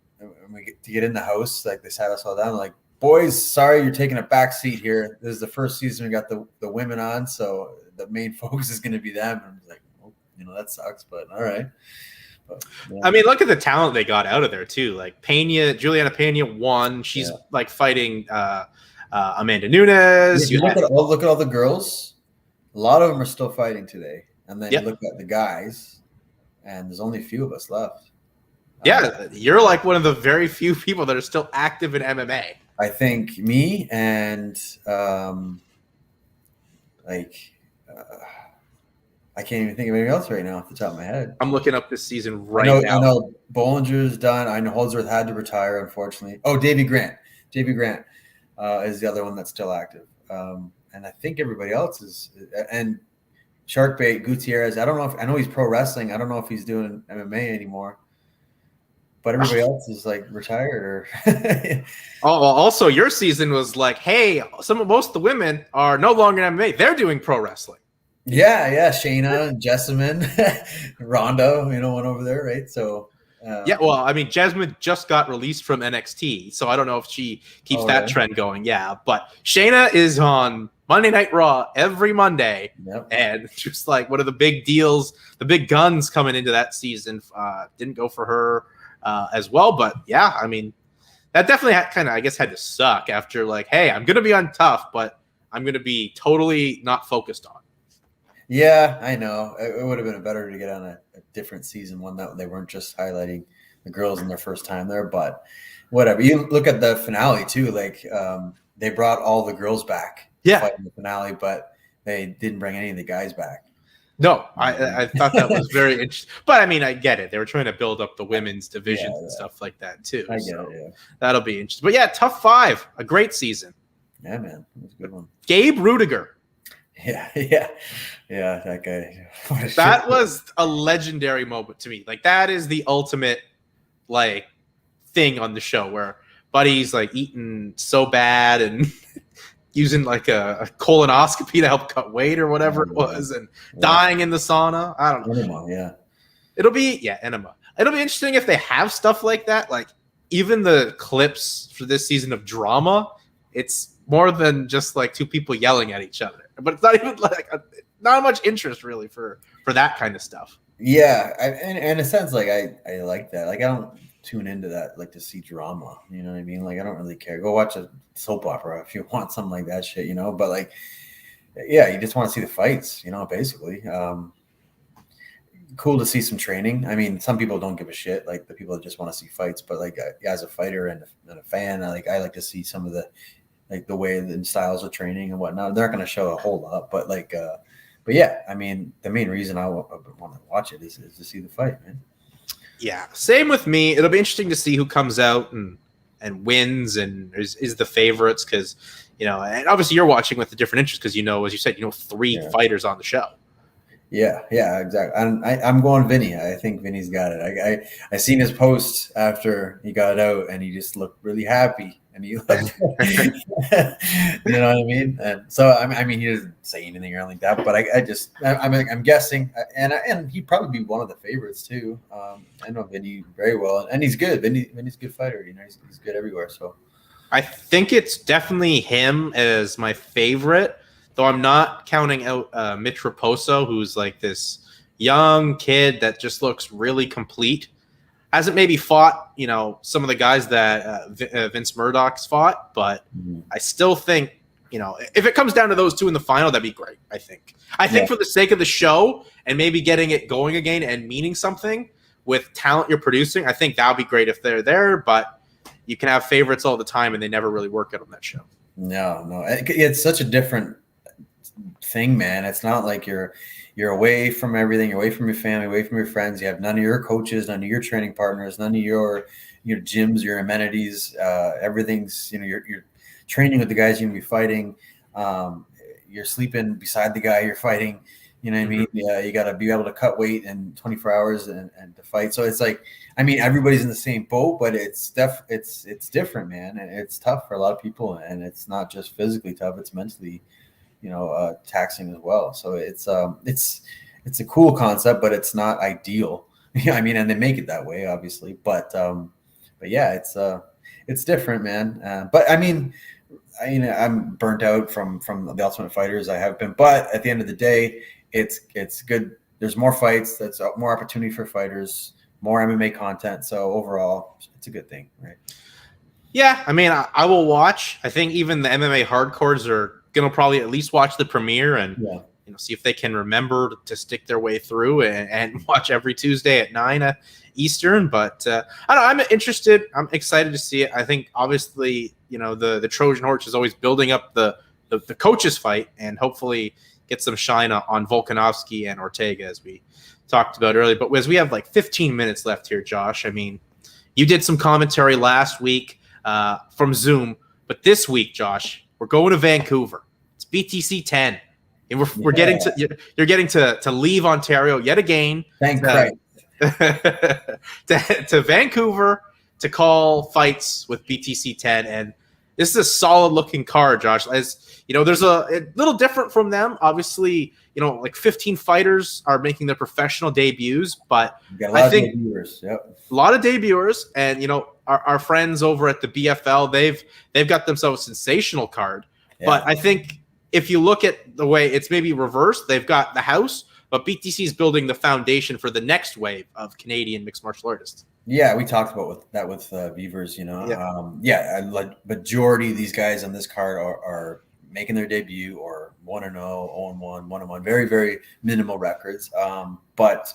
we get in the house, like they sat us all down, like, boys, sorry you're taking a back seat here. This is the first season we got the women on, so the main focus is going to be them. And I was like, well, that sucks, but all right. But, yeah. I mean, look at the talent they got out of there too. Like Juliana Pena won. She's like fighting Amanda Nunes. Look at all the girls. A lot of them are still fighting today. And then you look at the guys, and there's only a few of us left. Yeah, you're like one of the very few people that are still active in MMA. I think me and I can't even think of anything else right now off the top of my head. I'm looking up this season now. I know Bollinger's done. I know Holdsworth had to retire, unfortunately. Oh, Davey Grant. Davey Grant is the other one that's still active. And I think everybody else is. And Sharkbait Gutierrez. I know he's pro wrestling. I don't know if he's doing MMA anymore. But everybody else is like retired or Oh, well, also your season was like, hey, most of the women are no longer in MMA. They're doing pro wrestling. Yeah. Shayna, Jessamine, Rondo, went over there, right? So well, I mean, Jasmine just got released from NXT, so I don't know if she keeps that trend going. Yeah, but Shayna is on Monday Night Raw every Monday, and just like one of the big deals, the big guns coming into that season didn't go for her as well. But yeah, I mean, that definitely had to suck after like, hey, I'm going to be on TUF, but I'm going to be totally not focused on. Yeah, I know. It would have been better to get on a different season, one that they weren't just highlighting the girls in their first time there, but whatever. You look at the finale too, like they brought all the girls back to fight in the finale, but they didn't bring any of the guys back. No, I thought that was very interesting. But I mean, I get it. They were trying to build up the women's divisions and stuff like that too. I get it, yeah. That'll be interesting. But yeah, TUF 5, a great season. Yeah, man. It was a good one. Gabe Rudiger. Yeah, that guy. That was a legendary moment to me. Like, that is the ultimate like thing on the show where Buddy's like eating so bad and using like a colonoscopy to help cut weight or whatever it was, and dying in the sauna. I don't know. Enema, It'll be enema. It'll be interesting if they have stuff like that. Like even the clips for this season of drama, it's more than just like two people yelling at each other. But it's not even like not much interest really for that kind of stuff. Yeah, and in a sense, like I like that. Like I don't tune into that like to see drama. You know what I mean? Like I don't really care. Go watch a soap opera if you want something like that shit. But like, yeah, you just want to see the fights. Basically. Cool to see some training. I mean, some people don't give a shit. Like the people that just want to see fights. But like as a fighter and a fan, I like to see some of the like the way the styles of training and whatnot. They're not going to show a whole lot, but like, but yeah, I mean, the main reason I want to watch it is to see the fight, man. Yeah, same with me. It'll be interesting to see who comes out and wins and is the favorites because and obviously you're watching with a different interest because as you said, 3 fighters on the show. Yeah, exactly. I'm going Vinny. I think Vinny's got it. I seen his post after he got out, and he just looked really happy. And he, like, you know what I mean. And so I mean, he doesn't say anything or anything like that. But I'm guessing, and he'd probably be one of the favorites too. I know Vinny very well, and he's good. Vinny's a good fighter. He's good everywhere. So I think it's definitely him as my favorite. Though I'm not counting out Mitch Raposo, who's like this young kid that just looks really complete. hasn't maybe fought, some of the guys that Vince Murdoch's fought, but I still think, if it comes down to those two in the final, that'd be great. I think for the sake of the show and maybe getting it going again and meaning something with talent you're producing, I think that would be great if they're there, but you can have favorites all the time and they never really work out on that show. No, it's such a different thing, man. It's not like you're away from everything. You're away from your family, away from your friends. You have none of your coaches, none of your training partners, none of your gyms, your amenities. Everything's, you're training with the guys you're going to be fighting. You're sleeping beside the guy you're fighting. You know what I mean? Yeah, you got to be able to cut weight in 24 hours and to fight. So it's like, I mean, everybody's in the same boat, but it's different, man. And it's tough for a lot of people, and it's not just physically tough; it's mentally, taxing as well. So it's a cool concept, but it's not ideal. I mean, and they make it that way, obviously. But yeah, it's different, man. But I mean, I'm burnt out from the Ultimate Fighters. I have been, but at the end of the day, it's good. There's more fights. That's more opportunity for fighters, more MMA content. So overall, it's a good thing, right? Yeah, I mean, I will watch. I think even the MMA hardcores are gonna probably at least watch the premiere and see if they can remember to stick their way through and watch every Tuesday at 9 Eastern. But I don't know, I'm interested. I'm excited to see it. I think obviously, the Trojan horse is always building up the coaches fight and hopefully get some shine on Volkanovski and Ortega, as we talked about earlier. But as we have like 15 minutes left here, Josh, I mean, you did some commentary last week from Zoom, but this week, Josh, we're going to Vancouver. It's BTC 10, and we're getting to you're getting to leave Ontario yet again. Thank Christ. to Vancouver to call fights with BTC 10, and this is a solid looking card, Josh. As there's a little different from them. Obviously, like 15 fighters are making their professional debuts, but I think a lot of debuters, and our friends over at the BFL, they've got themselves a sensational card. Yeah. But I think if you look at the way it's maybe reversed, they've got the house, but BTC is building the foundation for the next wave of Canadian mixed martial artists. Yeah, we talked about that with Beavers, majority of these guys on this card are making their debut or 1-0, 0-1, 1-1, very, very minimal records. But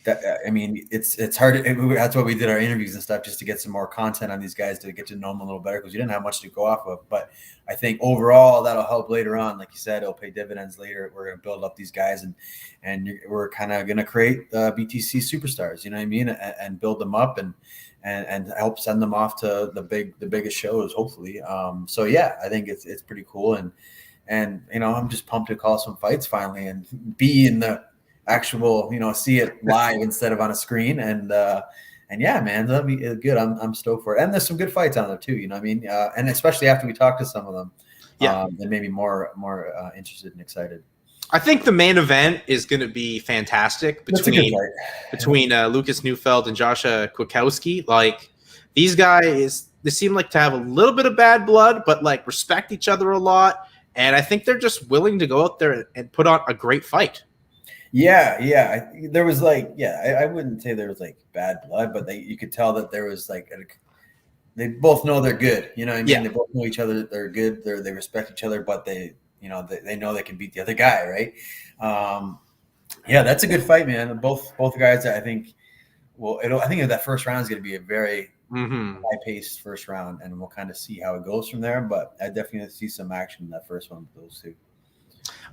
that, I mean, it's hard. That's why we did our interviews and stuff, just to get some more content on these guys, to get to know them a little better, because we didn't have much to go off of. But I think overall that'll help later on. Like you said, it'll pay dividends later. We're going to build up these guys, and we're kind of going to create BTC superstars. You know what I mean? And build them up and help send them off to the biggest shows, hopefully. So yeah, I think it's pretty cool, and I'm just pumped to call some fights finally and be in the actual, see it live instead of on a screen. And yeah, man, that'll be good. I'm stoked for it. And there's some good fights on there too, you know what I mean? And especially after we talk to some of them, they may be more interested and excited. I think the main event is going to be fantastic between Lucas Neufeld and Joshua Kwiatkowski. Like, these guys, they seem like to have a little bit of bad blood, but like respect each other a lot. And I think they're just willing to go out there and put on a great fight. Yeah. There was I wouldn't say there was like bad blood, but you could tell that there was like they both know they're good. You know what I mean? Yeah. They both know each other. They're good. They respect each other, but they know they can beat the other guy, right? Yeah, that's a good fight, man. Both guys, I think. I think that first round is going to be a very high-paced first round, and we'll kind of see how it goes from there. But I definitely see some action in that first one with those two.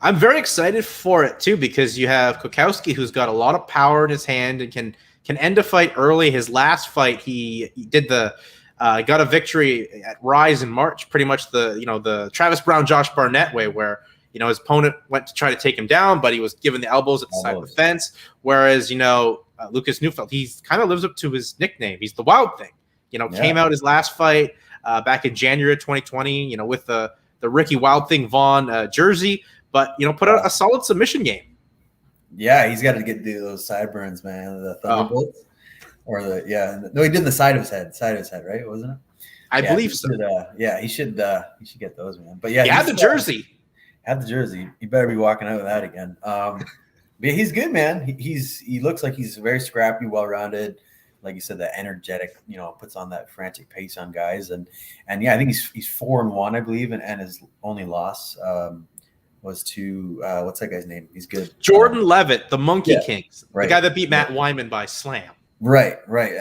I'm very excited for it too, because you have Kwiatkowski, who's got a lot of power in his hand and can end a fight early. His last fight, he did got a victory at Rise in March, pretty much the Travis Brown, Josh Barnett way, where his opponent went to try to take him down, but he was given the elbows at the side of the fence. Whereas Lucas Neufeld, he kind of lives up to his nickname. He's the Wild Thing. Came out his last fight back in January of 2020. With the Ricky Wild Thing Vaughn jersey, but put out a solid submission game. Yeah, he's got to do those sideburns, man. The Thunderbolts. Or no, he did the side of his head, right? Wasn't it? I believe so. He should get those, man. But yeah, he had the jersey. You better be walking out with that again. But he's good, man. He looks like he's very scrappy, well-rounded. like you said, that energetic, puts on that frantic pace on guys. And yeah, I think he's 4-1, I believe. And his only loss was to, what's that guy's name? He's good. Jordan Levitt, the Monkey Kings, right. The guy that beat Matt Wyman by slam. Right.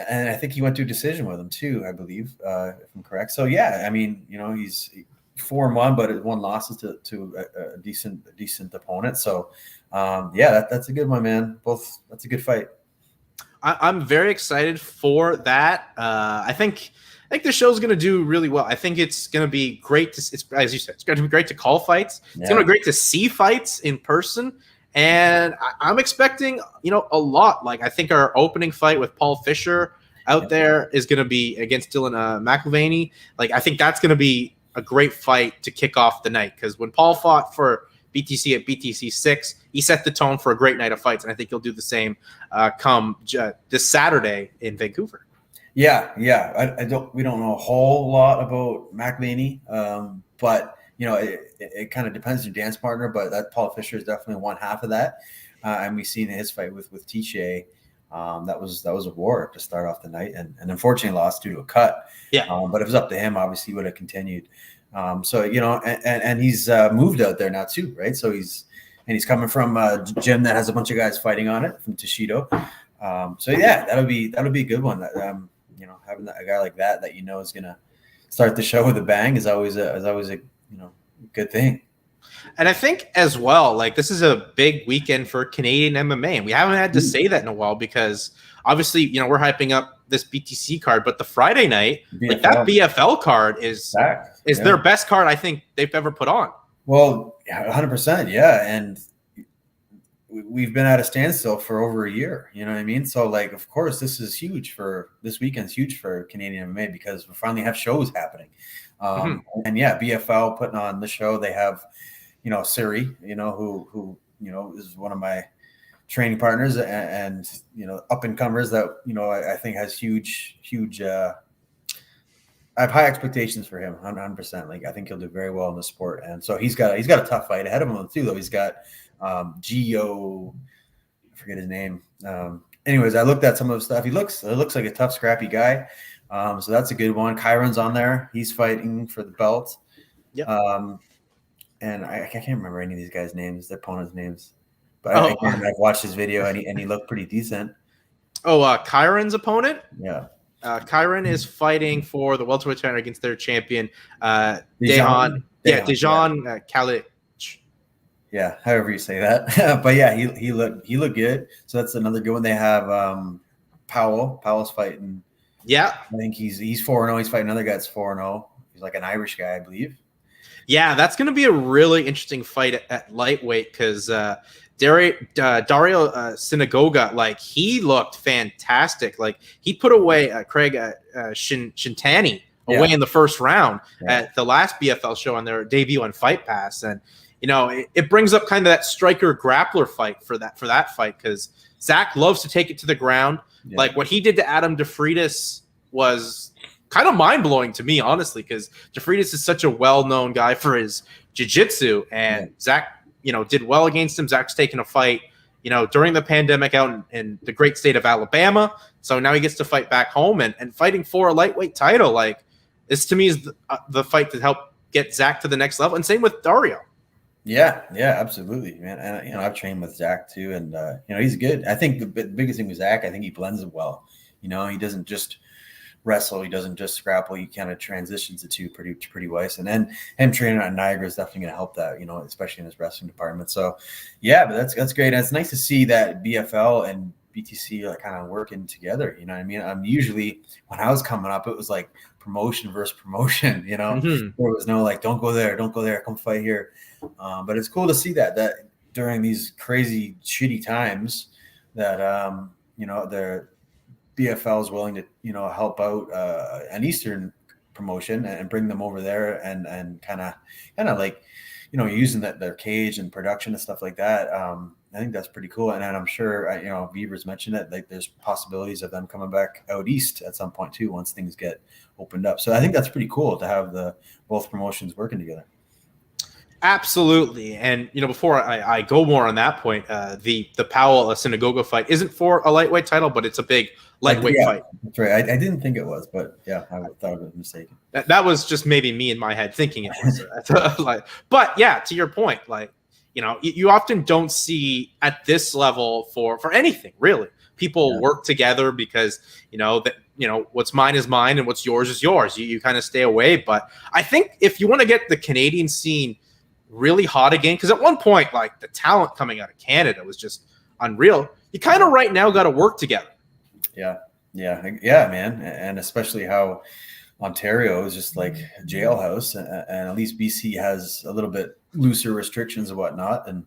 And I think he went to a decision with him too, I believe, if I'm correct. So yeah, I mean, he's 4-1, but one losses to a decent opponent. So yeah, that's a good one, man. That's a good fight. I'm very excited for that. I think the show's going to do really well. I think it's going to be great it's, as you said, it's going to be great to call fights. It's going to be great to see fights in person. And I'm expecting, a lot. Like, I think our opening fight with Paul Fisher out there is going to be against Dylan McIlvaney. Like, I think that's going to be a great fight to kick off the night, because when Paul fought for BTC at BTC 6, he set the tone for a great night of fights, and I think he'll do the same come this Saturday in Vancouver. Yeah. We don't know a whole lot about McIlvaney, but it kind of depends on your dance partner. But that Paul Fisher is definitely one half of that, and we've seen his fight with Tiche. That was a war to start off the night, and unfortunately lost due to a cut. Yeah. But if it was up to him, obviously he would have continued. So and he's moved out there now too, right? So he's coming from a gym that has a bunch of guys fighting on it from Toshido. So yeah, that'll be a good one. Having a guy like that is gonna start the show with a bang is always a good thing. And I think as well, like, this is a big weekend for Canadian MMA, and we haven't had to say that in a while, because obviously, we're hyping up this BTC card, but the Friday night, like, that BFL card is their best card I think they've ever put on. Well, 100%, yeah, and we've been at a standstill for over a year. You know what I mean? So, like, of course, this weekend's huge for Canadian MMA, because we finally have shows happening. And yeah, BFL putting on the show. They have, Siri, who is one of my training partners, and up and comers that I think has huge. I have high expectations for him, 100%. Like, I think he'll do very well in the sport, and so he's got a tough fight ahead of him too. Though he's got Gio, I forget his name. Anyways, I looked at some of the stuff. It looks like a tough, scrappy guy. So that's a good one. Kyron's on there. He's fighting for the belt. Yep. And I can't remember any of these guys' names, their opponents' names. But I've watched his video, and he looked pretty decent. Kyron's opponent? Yeah. Kyron is fighting for the welterweight title against their champion, Dejan Kalic. Yeah, however you say that. But yeah, he looked good. So that's another good one. They have Powell's fighting. Yeah, I think he's 4-0. He's fighting another guy that's 4-0. He's like an Irish guy, I believe. Yeah, that's going to be a really interesting fight at lightweight, because Dario Sinagoga, like, he looked fantastic. Like, he put away Craig Shintani away in the first round at the last BFL show on their debut on Fight Pass, and it brings up kind of that striker grappler fight for that fight, because Zach loves to take it to the ground. Yeah. Like, what he did to Adam DeFreitas was kind of mind-blowing to me, honestly, because DeFreitas is such a well-known guy for his jiu-jitsu, and Zach, did well against him. Zach's taken a fight, during the pandemic out in the great state of Alabama, so now he gets to fight back home and fighting for a lightweight title. Like, this to me is the fight to help get Zach to the next level, and same with Dario. Yeah, absolutely, man. And I've trained with Zach too, and he's good. I think the biggest thing with Zach, I think he blends it well. He doesn't just wrestle, he doesn't just grapple. He kind of transitions the two pretty wise. And then him training at Niagara is definitely going to help that, especially in his wrestling department. So yeah, but that's great. And it's nice to see that BFL and BTC are kind of working together. You know what I mean? Usually when I was coming up, it was like promotion versus promotion. There was no like, don't go there, come fight here. But it's cool to see that during these crazy shitty times that the BFL is willing to help out an Eastern promotion and bring them over there and kind of like using their cage and production and stuff like that. I think that's pretty cool. And I'm sure Beaver's mentioned it, like there's possibilities of them coming back out east at some point too once things get opened up. So I think that's pretty cool to have both promotions working together. Absolutely. And, before I go more on that point, the Powell Synagoga fight isn't for a lightweight title, but it's a big lightweight fight. That's right. I didn't think it was, but yeah, I thought it was mistaken. That was just maybe me in my head thinking it was. But yeah, to your point, you often don't see at this level for anything really. People work together because, what's mine is mine and what's yours is yours. You kind of stay away. But I think if you want to get the Canadian scene really hot again, because at one point, the talent coming out of Canada was just unreal. You kind of right now got to work together. Yeah, man. And especially how Ontario is just like a jailhouse, and at least BC has a little bit looser restrictions and whatnot. And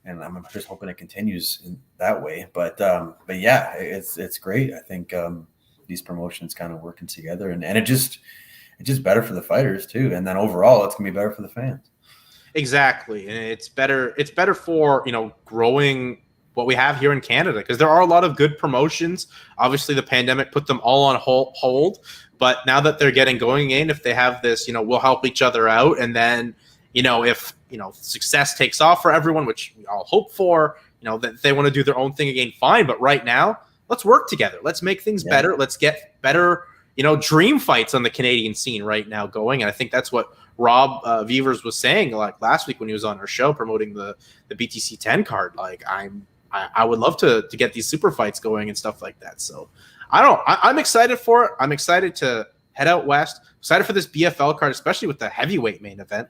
I'm just hoping it continues in that way. But yeah, it's great. I think these promotions kind of working together, and it's just better for the fighters too. And then overall, it's gonna be better for the fans. Exactly, and it's better for growing what we have here in Canada, because there are a lot of good promotions. Obviously, the pandemic put them all on hold, but now that they're getting going in, if they have this, we'll help each other out, and then if success takes off for everyone, which we all hope for, that they want to do their own thing again, fine. But right now, let's work together. Let's make things better. Let's get better, dream fights on the Canadian scene right now going. And I think that's what Rob Vevers was saying last week when he was on our show promoting the BTC 10 card. I would love to get these super fights going and stuff like that. So I'm excited for it. I'm excited to head out west. Excited for this BFL card, especially with the heavyweight main event.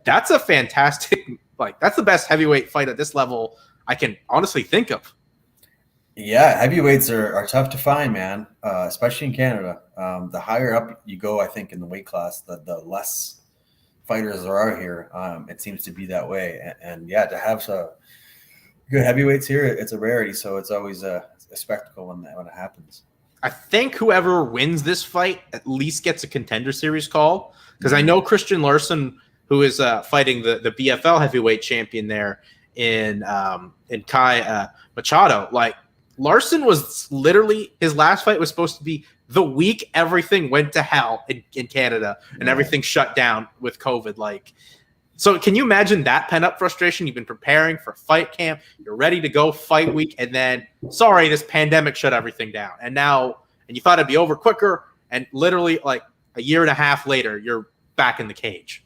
That's a fantastic, that's the best heavyweight fight at this level I can honestly think of. Yeah, heavyweights are tough to find, man, especially in Canada. The higher up you go, I think, in the weight class, the less fighters there are here. It seems to be that way. And yeah, to have some good heavyweights here, it's a rarity. So it's always a spectacle when it happens. I think whoever wins this fight at least gets a contender series call, because I know Christian Larson, who is fighting the BFL heavyweight champion there in Kai Machado. Larson was literally, his last fight was supposed to be the week everything went to hell in Canada and everything shut down with COVID. So can you imagine that pent-up frustration? You've been preparing for fight camp. You're ready to go fight week. And then, sorry, this pandemic shut everything down. And you thought it'd be over quicker. And literally a year and a half later, you're back in the cage.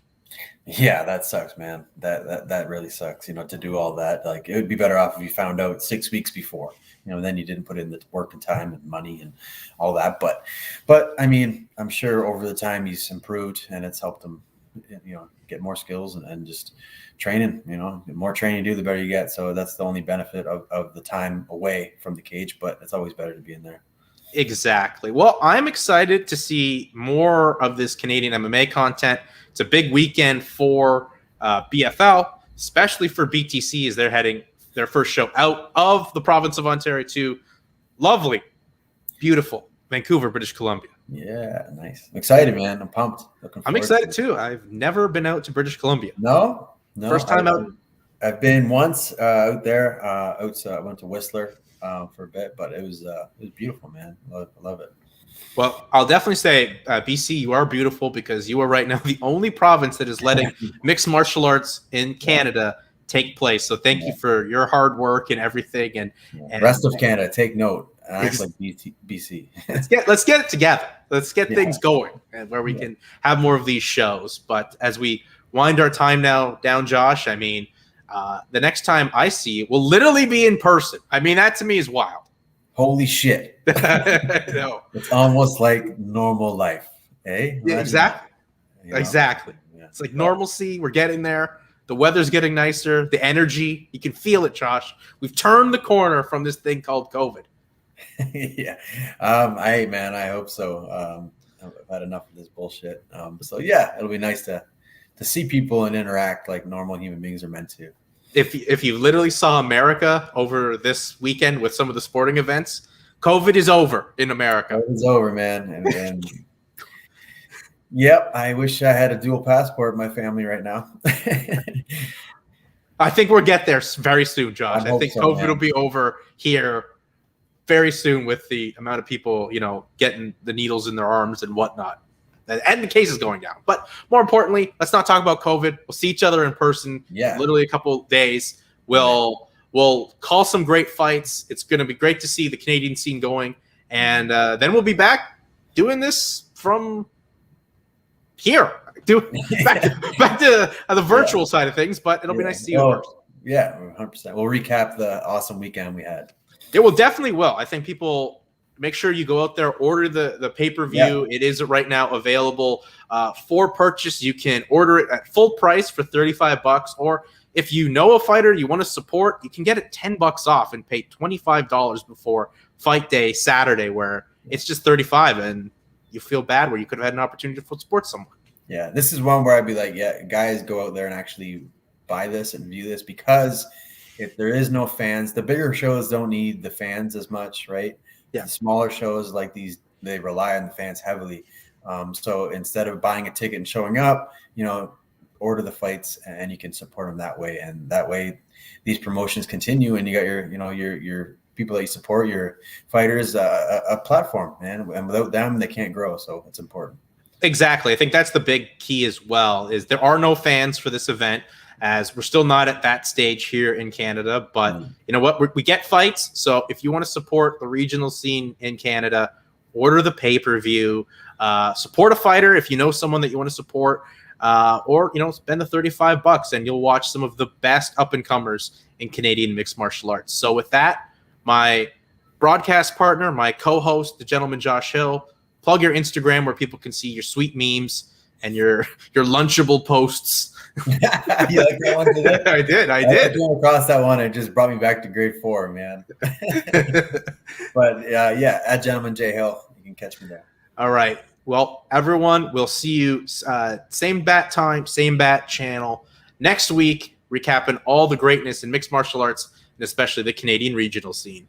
Yeah, that sucks, man. That really sucks, to do all that. It would be better off if you found out 6 weeks before, then you didn't put in the work and time and money and all that. But I mean, I'm sure over the time he's improved and it's helped him, get more skills and just training, the more training you do, the better you get. So that's the only benefit of the time away from the cage, but it's always better to be in there. Exactly. Well, I'm excited to see more of this Canadian MMA content. It's a big weekend for BFL, especially for BTC, as they're heading their first show out of the province of Ontario to lovely, beautiful Vancouver, British Columbia. Yeah, nice. I'm excited, man. I'm pumped. I'm excited too. I've never been out to British Columbia. No. First time out. I've been once out there. I went to Whistler for a bit, but it was beautiful, man. I love it. Well, I'll definitely say, BC, you are beautiful, because you are right now the only province that is letting mixed martial arts in Canada take place. So thank you for your hard work and everything. And rest of Canada, take note. Act like BC. let's get it together. Let's get things going, and where we can have more of these shows. But as we wind our time now down, Josh, I mean, the next time I see you will literally be in person. I mean, that to me is wild. Holy shit. No. It's almost like normal life. Eh? Yeah, exactly. Exactly. Yeah. It's like normalcy. We're getting there. The weather's getting nicer. The energy, you can feel it, Josh. We've turned the corner from this thing called COVID. Yeah. I hope so. I've had enough of this bullshit. So yeah, it'll be nice to see people and interact like normal human beings are meant to. If you literally saw America over this weekend with some of the sporting events, COVID is over in America. COVID's over, man. And yep, I wish I had a dual passport in my family right now. I think we'll get there very soon, Josh. I think COVID will be over here very soon with the amount of people, getting the needles in their arms and whatnot. and the cases going down. But more importantly, let's not talk about COVID. We'll see each other in person. Yeah. Literally a couple days. We'll call some great fights. It's going to be great to see the Canadian scene going, and then we'll be back doing this from here. Back to the virtual side of things, but it'll be nice to see you in person. Yeah, 100%. We'll recap the awesome weekend we had. It will definitely will. I think people make sure you go out there, order the pay-per-view. Yeah. It is right now available for purchase. You can order it at full price for $35, or if you know a fighter you want to support, you can get it $10 off and pay $25 before fight day Saturday, where it's just $35, and you feel bad where you could have had an opportunity to support someone. Yeah, this is one where I'd be like, yeah, guys, go out there and actually buy this and view this, because if there is no fans, the bigger shows don't need the fans as much, right? Yeah. The smaller shows like these, they rely on the fans heavily. So instead of buying a ticket and showing up, order the fights and you can support them that way. And that way these promotions continue, and you got your people that you support, your fighters, a platform, man. And without them, they can't grow. So it's important. Exactly. I think that's the big key as well, is there are no fans for this event, as we're still not at that stage here in Canada. But you know what? We get fights. So if you want to support the regional scene in Canada, order the pay-per-view, support a fighter if you know someone that you want to support, or spend the $35 and you'll watch some of the best up-and-comers in Canadian mixed martial arts. So with that, my broadcast partner, my co-host, the gentleman Josh Hill, plug your Instagram where people can see your sweet memes and your lunchable posts. You like that one today? I did. I came across that one. It just brought me back to grade 4, man. But yeah, at Gentleman J Hill, you can catch me there. All right. Well, everyone, we'll see you same bat time, same bat channel next week, recapping all the greatness in mixed martial arts and especially the Canadian regional scene.